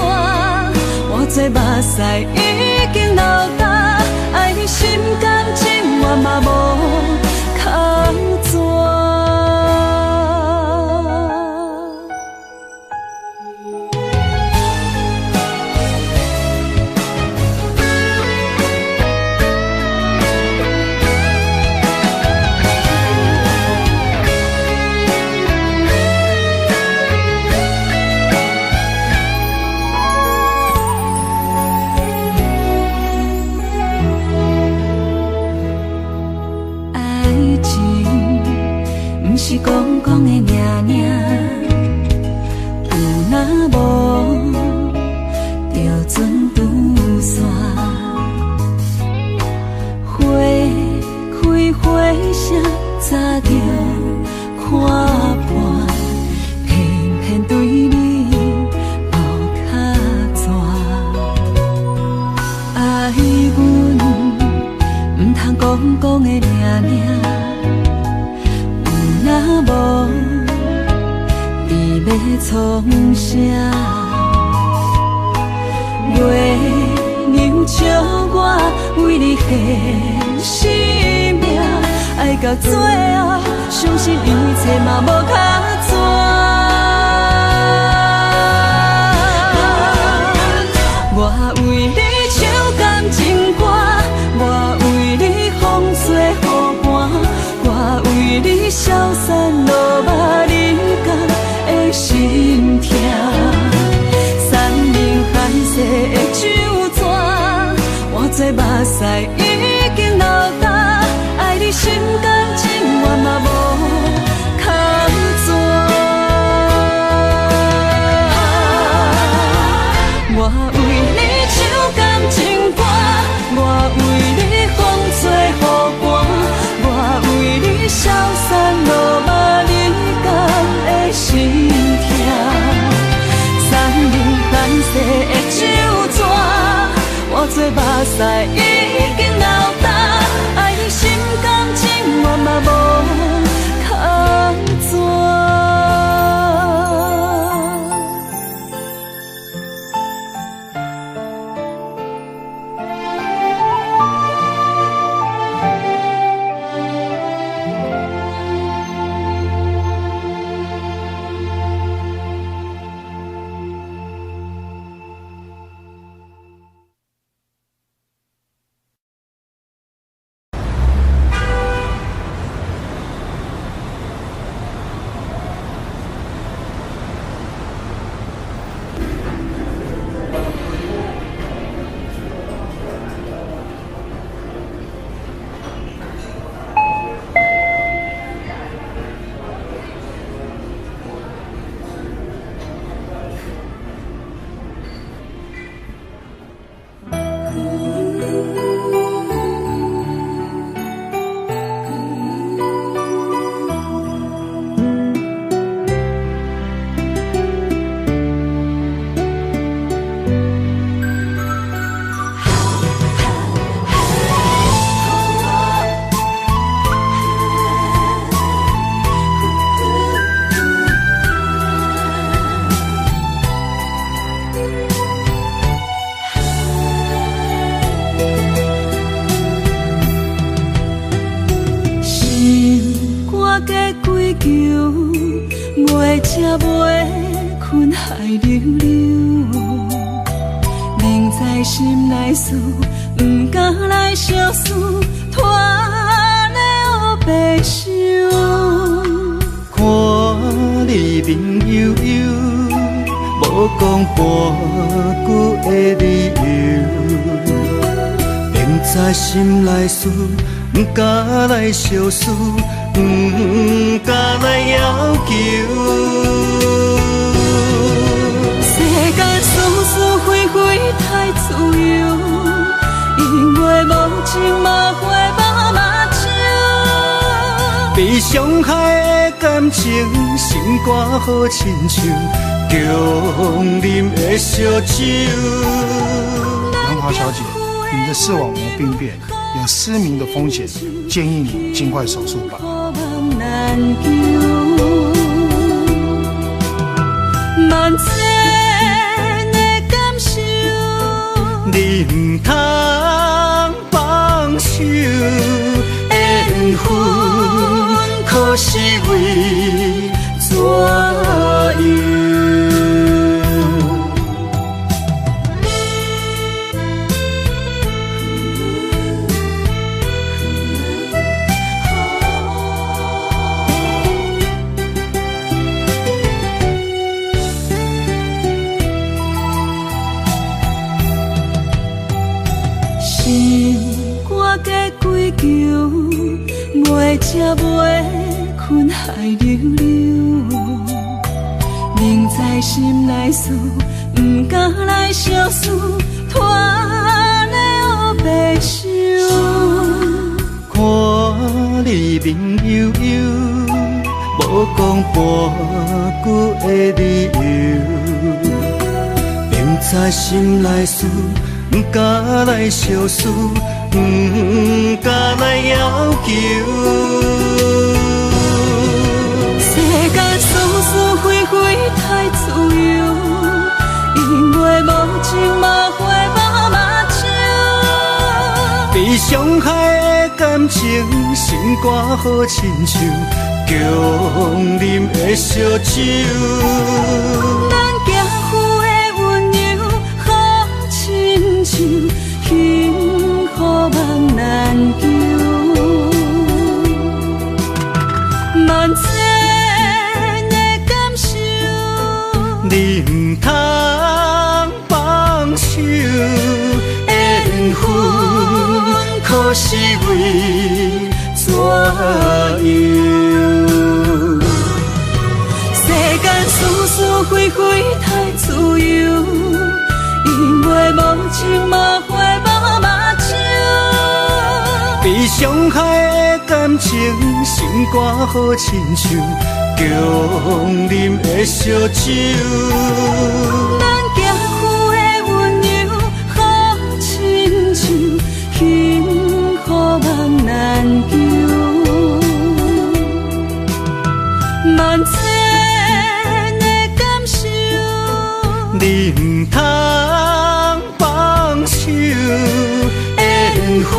我做目屎已经流干，爱你心甘情愿嘛无空转。是讲讲的命命，有若无就准拄线。花开花谢，早就看破，偏偏对你无卡纸。爱阮唔通讲讲的命命。若无，你要创啥？月亮笑我为你献生命，爱到最后，相信一切嘛无卡纸。我为你唱感情歌，我为你风吹雨寒，我为你消散落寞人间的心痛。山明海誓的酒泉，我做目屎已经流干，爱你心甘情愿嘛无空转。我为你唱感情歌，我为你风吹雨寒，我为你消散落寞人间的心痛。山明海誓的酒泉，我做目屎已经流干，爱你心甘情愿嘛无空转。袂食袂困海溜溜，明知心内事，不敢来相思，拖的黑白想。看你面悠悠，无讲半句的理由，明知心内事，不敢来相思。不敢来要求，世间事事非非太自由，因为无情嘛会无目睭。被伤害的感情，心肝好亲像强啉的烧酒。杨华小姐，你的视网膜病变，有失明的风险，建议你尽快手术吧。难求。万千的感受，你唔通放手，缘分可是为怎样？袂食袂困海流流，明知心内事，不敢来相思，拖咧黑白想。看你面悠悠，无讲半句的理由，明知心内事，不敢来相思。不敢来要求，世间事事非非太自由，因为无情嘛会无目睭，被伤害的感情，心肝好亲像强啉的烧酒。咱行赴的温柔好亲像幸福梦难求，万千的感受，你唔通放手，缘分可是为怎样？世间事事非非太自由，因为无情嘛会无目睭，被伤害的感情，心肝好亲像强啉的烧酒。咱行赴的温柔好亲像幸福梦难求，万千的感受，你唔通放手，缘分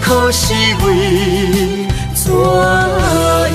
可是为怎样？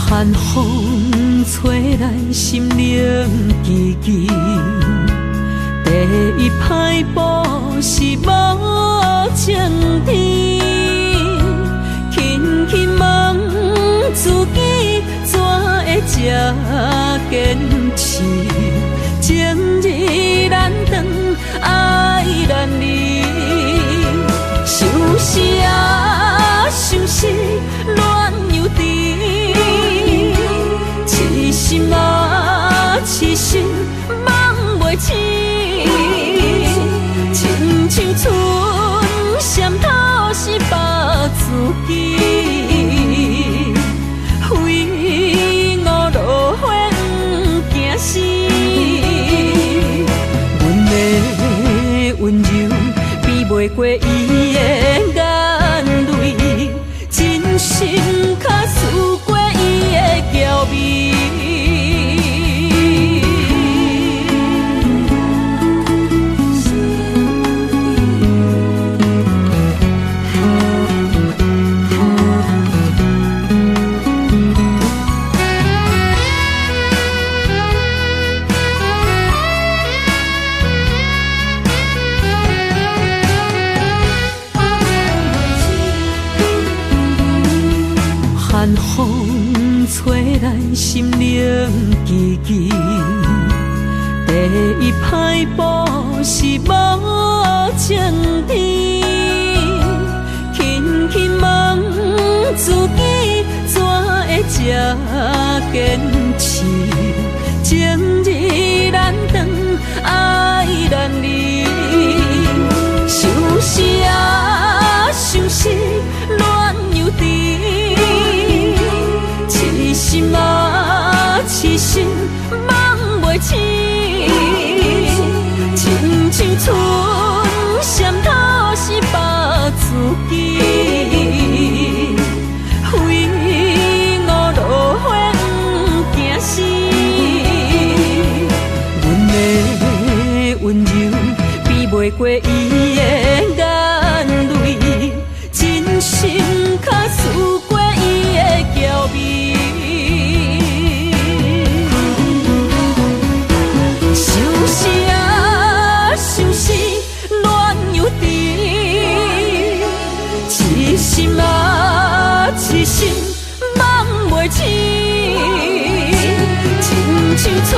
寒风吹来心灵寂寂，第一摆步是无情天，轻轻问自己怎会这坚持，情义难断，爱难离，想死啊想死，恋又甜。痴心啊，痴心梦袂醒，亲像春闪透是白自己，飞五路花行死，阮的温柔比袂过伊的眼泪，真心较输过伊的娇美。晚风吹咱心灵记记，第一摆步是无情天，轻轻问自己怎会这坚持，情义难断，爱难离，想死啊想死，恋又甜。痴心啊，痴心梦袂醒，亲像春闪透是白自己，非我落花不惊死。阮的温柔比袂过伊的眼泪，真心较输过伊的娇媚。心啊，痴心梦袂醒，亲像春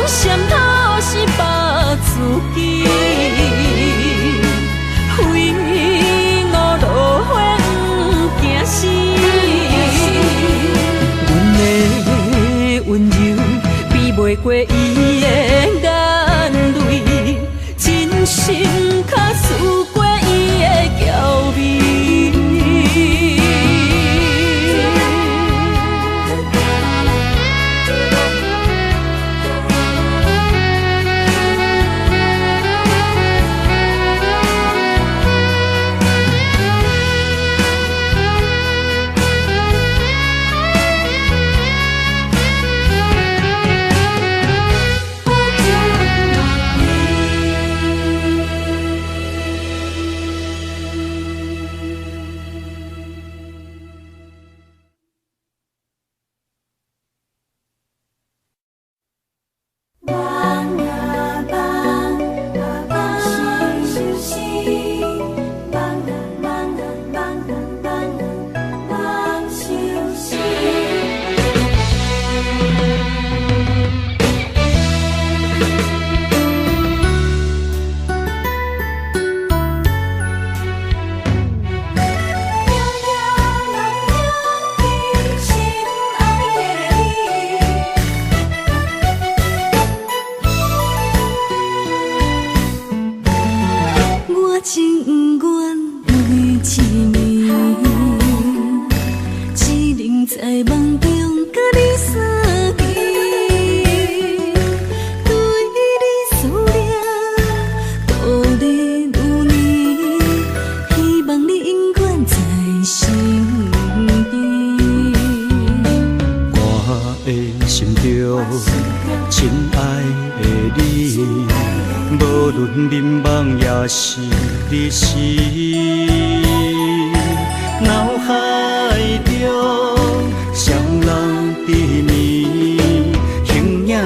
闪透是白自己，非我落花不惊死。阮的温柔比袂过伊的眼泪，真心较输过伊的娇媚。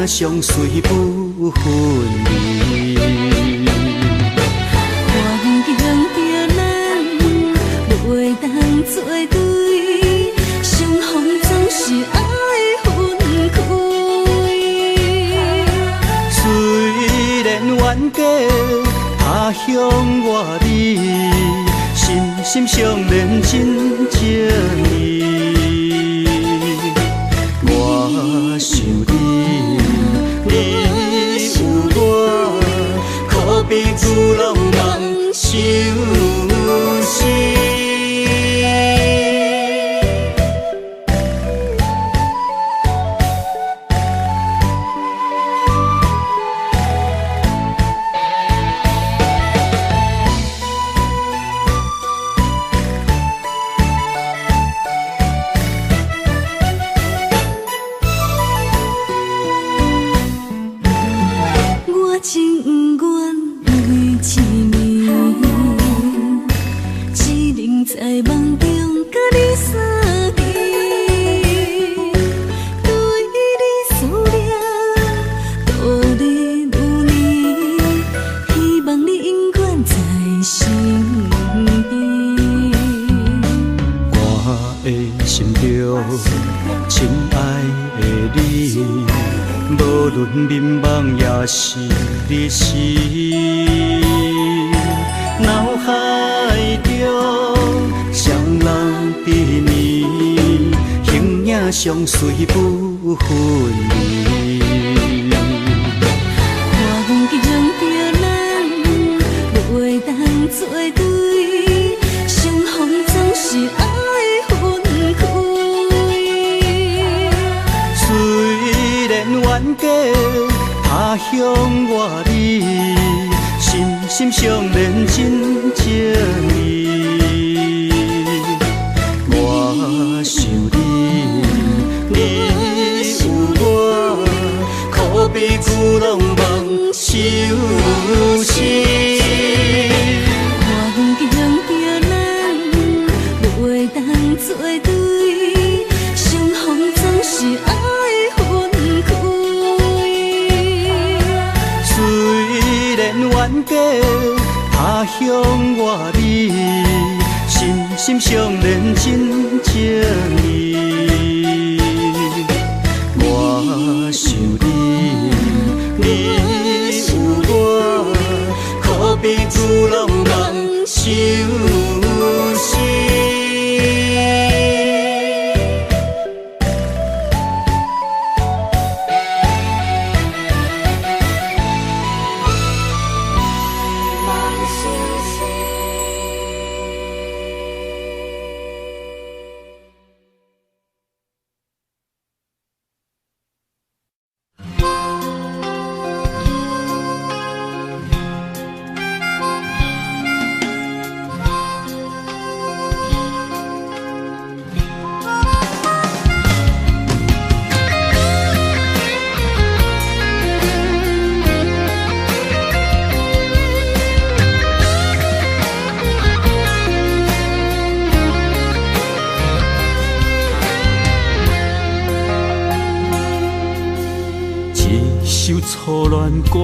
相随不分离，环境惊咱袂当做对，相逢总是爱分开。虽然冤家他乡外里，心心相连真情义。我想你有我，可比旧浪漫相思。着亲爱的你，无论迷茫也是日时，脑海中双人缠绵，形影相随不分离。环境着咱不会当作对，相逢总是爱分开。虽然冤家他乡外里，心相连真情义。我想你，你有我，可比旧浪漫相思。环境着咱不会当作对，相逢总是爱分开。虽然冤家他乡外里，心相连真情义。我想你，你有我，可比旧浪漫相思。初恋歌，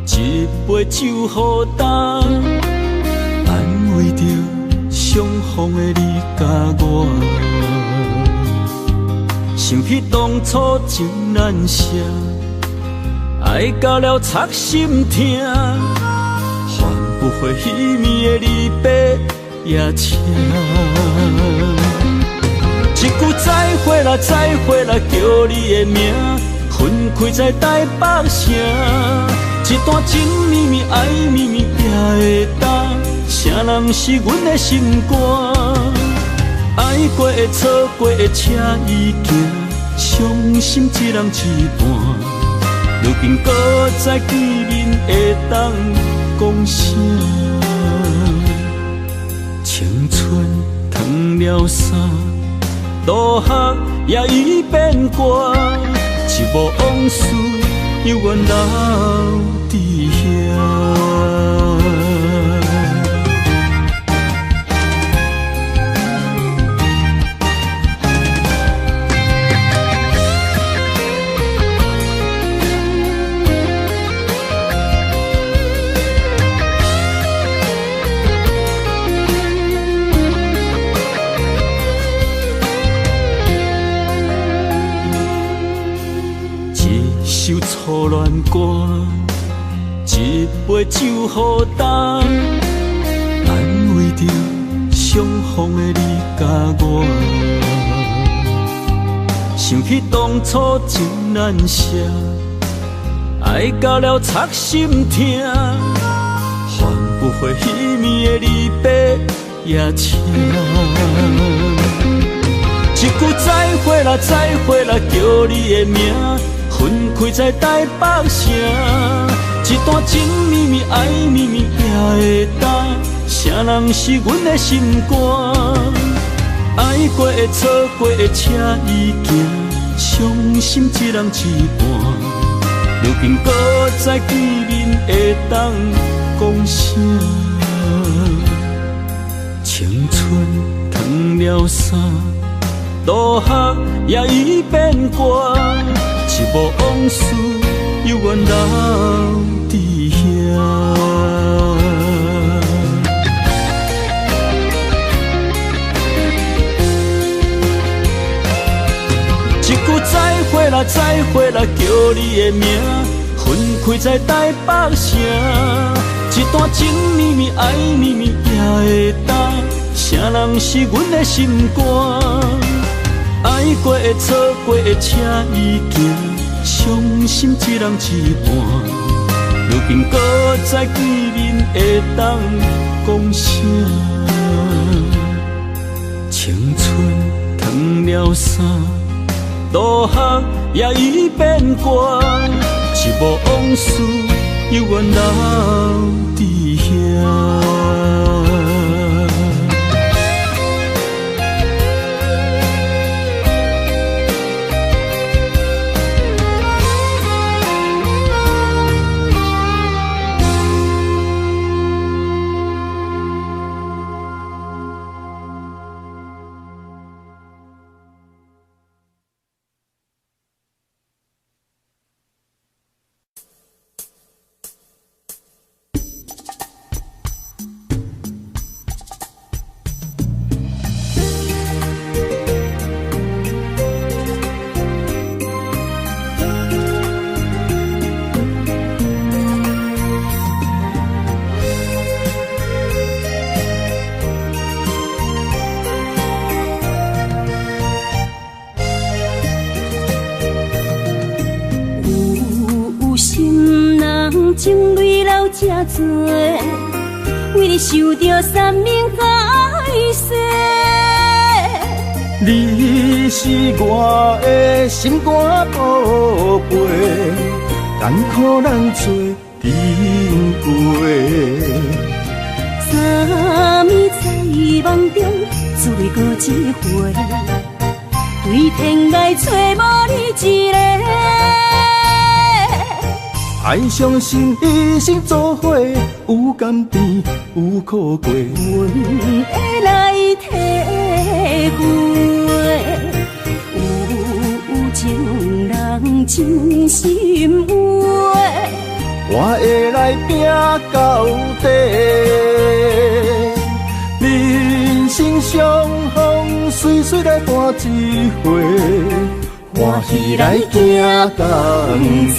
一杯酒予干，安慰着相逢的你甲我。想起当初真难舍，爱到了插心痛，换不回彼暝的离别夜车。一句再会啦，再会啦，叫你的名。分开在台北城，一段情绵绵爱绵绵也会当，谁人是阮的心肝？爱过的错过的车已行，伤心一人一半。如今搁再见面会当讲啥？青春褪了衫，渡客也已变歌。一幕往事，犹原留伫遐。首初恋歌，一杯酒予干，安慰着相逢的你甲我。想起当初真难舍，爱到了插心痛，换不回彼暝的离别夜车。一句再会啦，再会啦，叫你的名。分开在台北城，一段情绵绵爱绵绵也会当，谁人是阮的心肝？爱过的错过的车已行，伤心一人一半。如今搁再见面会当讲啥？青春褪了衫，渡客也已变歌。一幕往事，犹原留伫遐。啦，再会啦，叫你的名，分开在台北城。一段情绵绵，爱绵绵，也会当。啥人是阮的心肝？爱过的、错过的，请伊行。伤心一人一半，如今搁再见面，会当讲啥？青春褪了衫，落雨也已变寒，一幕往事犹原留伫遐。情泪流这多，为你受着三命海誓。你是我的心肝宝贝，艰苦咱做阵过。三暝在梦中，只为过一回，对天涯找无你一个。爱相信一生做伙，有甘甜有苦过，阮会来体会。有情人真心话，我会来拼到底。人生相逢，随随来伴一回。欢喜来行同齐。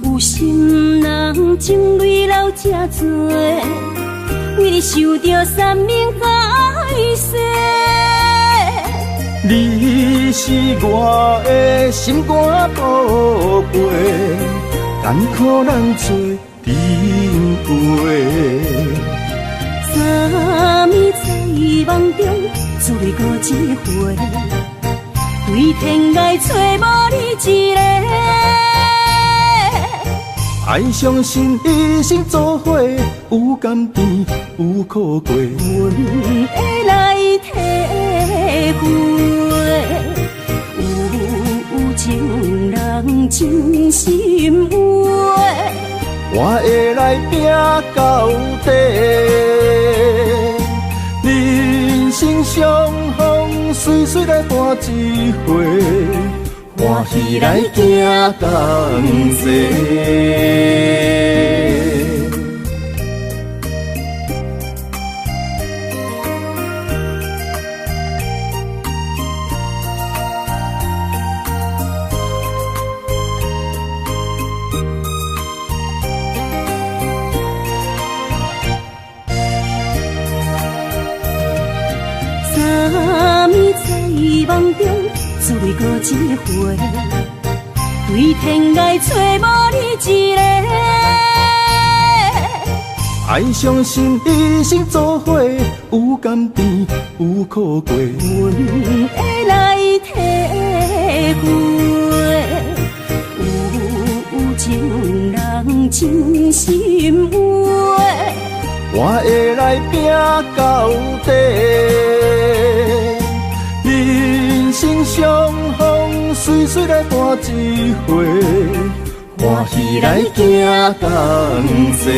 有心人情泪流这多，为你受着三命海誓。你是我的心肝宝贝，艰苦咱做阵过。三暝在梦中，只为过一回，对天涯找无你一个。爱相信一生做伙，有甘甜有苦过。阮会来体会，有情人真心话，我会来拼到底。人生相逢，随随来伴一回。欢喜来行同齐。三暝在梦中，只为过一回，对天涯找无你一个。爱相信一生做伙，有甘甜有苦过。阮会来体会，有情人真心话，我会来拼到底。人生相逢，随随来伴一回。欢喜来行同齐。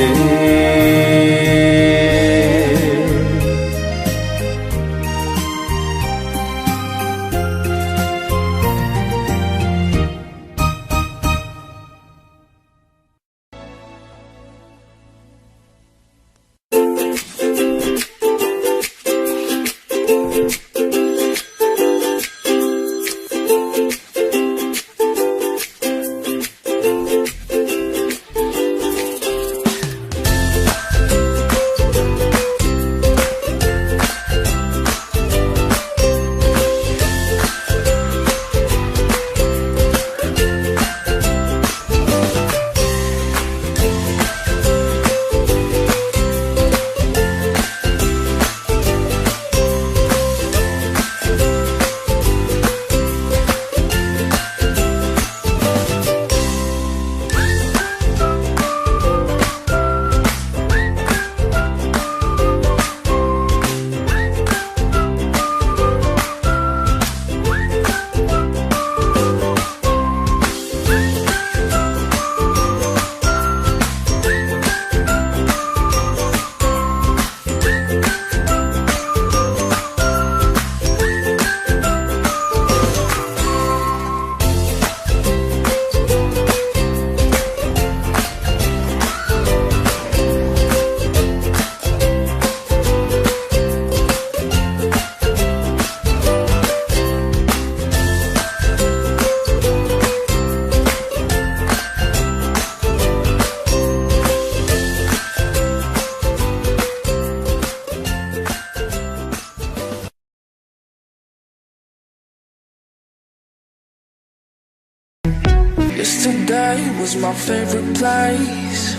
Yesterday was my favorite place,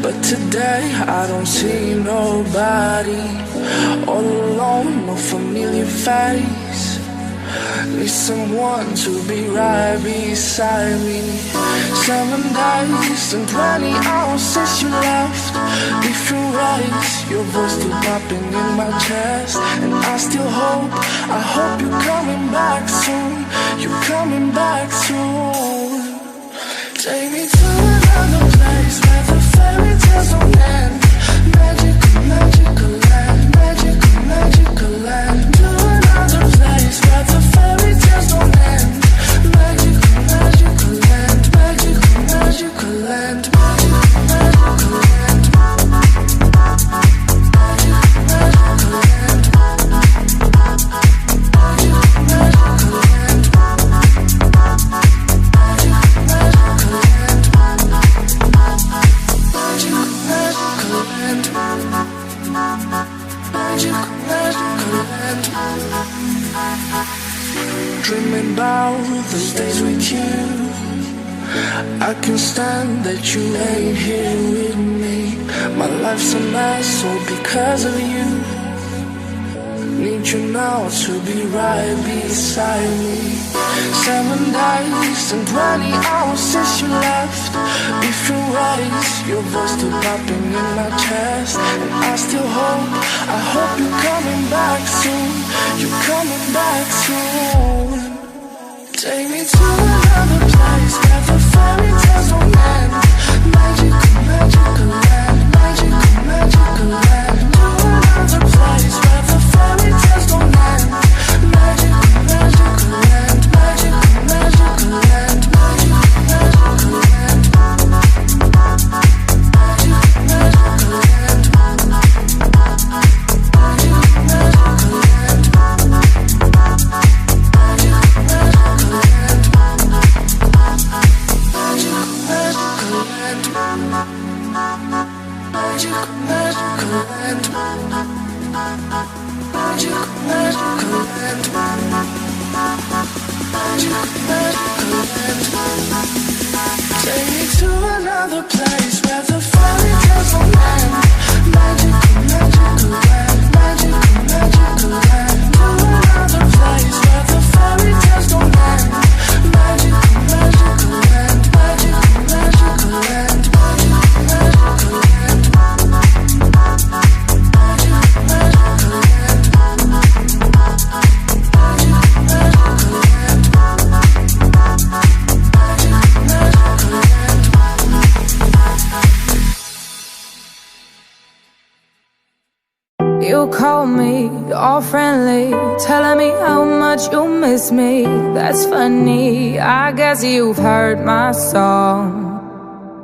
but today I don't see nobody. All alone, no familiar face. Need someone to be right beside me. 7 days and 20 hours since you left. Different ways, your voice still popping in my chest. And I still hope, I hope you're coming back soon. You're coming back soon. Take me to another place where the fairy tales don't end. Magical, magical land, magical, magical land. To another place where the fairy tales don't end. Magical, magical land, magical, magical land, magical, magical land. Magical, magical land. Magical, magical land. Dreaming about those days with you. I can't stand that you ain't here with me. My life's a mess all because of you. Need you now to be right beside me. 7 days and 20 hours since you left. Different ways, your voice still popping in my chest. And I still hope, I hope you're coming back soon. You're coming back soon. Take me to another place where the fairy tales don't end. Magical, magical land, magical, magical land. To another place where the fairy tales don't end. Magical, magical land, magical, magical land, magical, magical land. Magical, magical land. Magical, magical land. Take me to another place where the fairy tales don't end. Magical, magical land, magical, magical land. To another place where the fairy tales don't end. Magical, magical land, magical, magical land, magical, magical land. Magical, magical land. Magical, magical land. Magical, magical land. You call me all friendly, telling me how much you miss me. That's funny, I guess you've heard my song.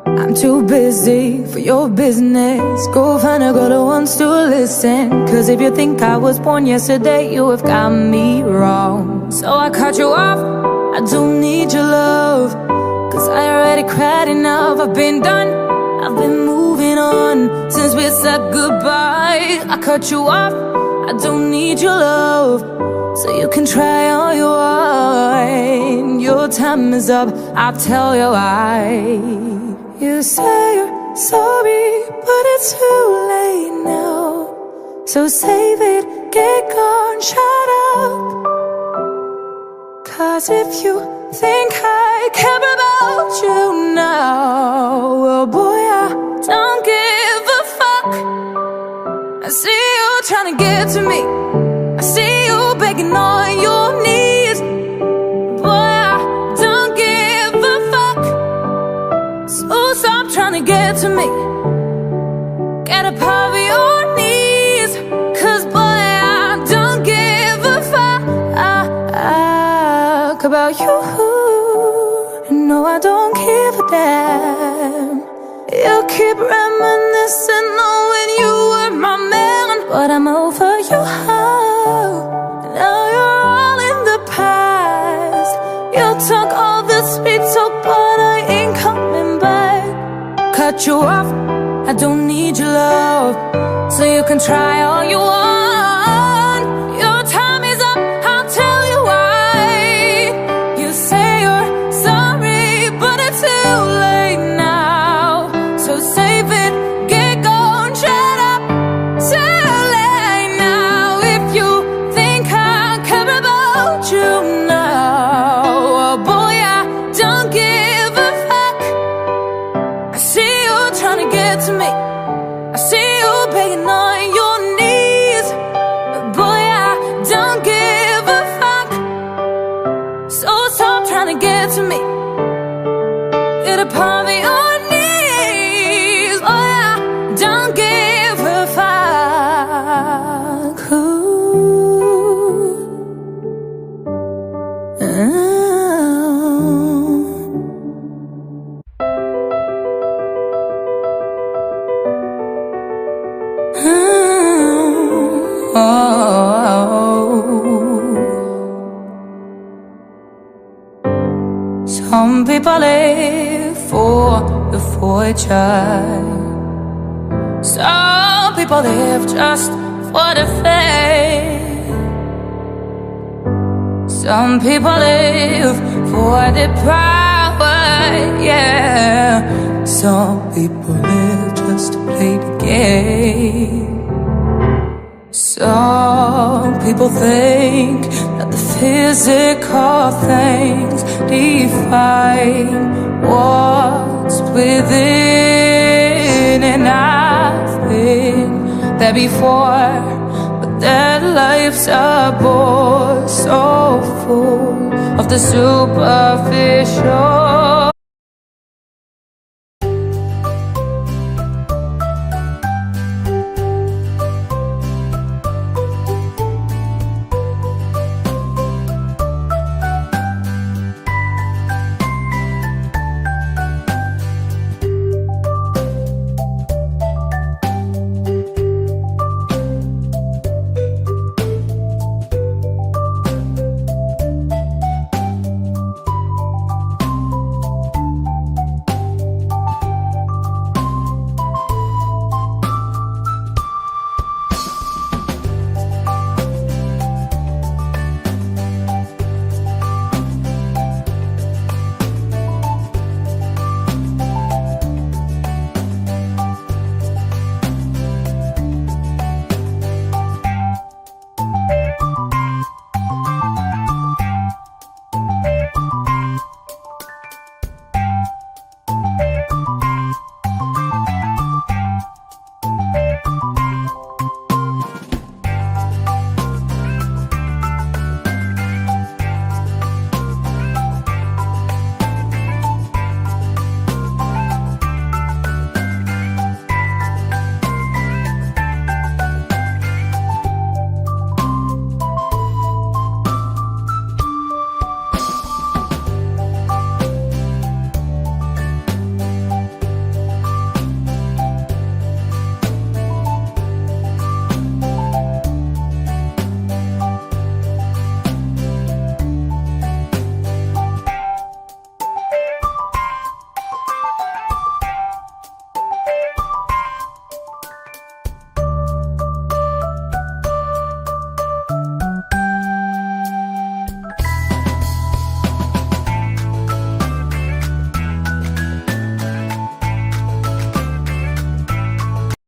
I'm too busy for your business. Go find a girl who wants to listen. Cause if you think I was born yesterday, you have got me wrong. So I cut you off, I don't need your love. Cause I already cried enough, I've been done, I've been moving on since we said goodbye. I cut you off, I don't need your love. So you can try all you want. Your time is up, I'll tell you why. You say you're sorry, but it's too late now. So save it, get gone, shut up. Cause if you think I care about you now, well boy, I don't give a fuck. I see you trying to get to me, I see you begging on your knees. Boy, I don't give a fuck. So stop trying to get to me, get up off your knees. Cause boy, I don't give a fuck about you. No, I don't give a damn. You keep reminiscing on when you were my man, but I'm over you. Now you're all in the past. You took all the sweet talk, but I ain't coming back. Cut you off, I don't need your love. So you can try all you want. Your time is up, I'll tell you why. You say you're sorry, but it's too late now. So save it, get gone, shut up. Too late now. If you think I care about you now, oh boy, I don't give a fuck. I see you trying to get to me, I see you begging on your knees. Boy, I don't give a fuck. So stop trying to get to me, get up on your knees. Boy, I don't give a fuck. Ooh. Some people live for the fortune. Some people live just for the fame. Some people live for the power, yeah. Some people live just to play the game. Some people think that the physical things define what's within. And I've been there before, but their lives are bored, so full of the superficial.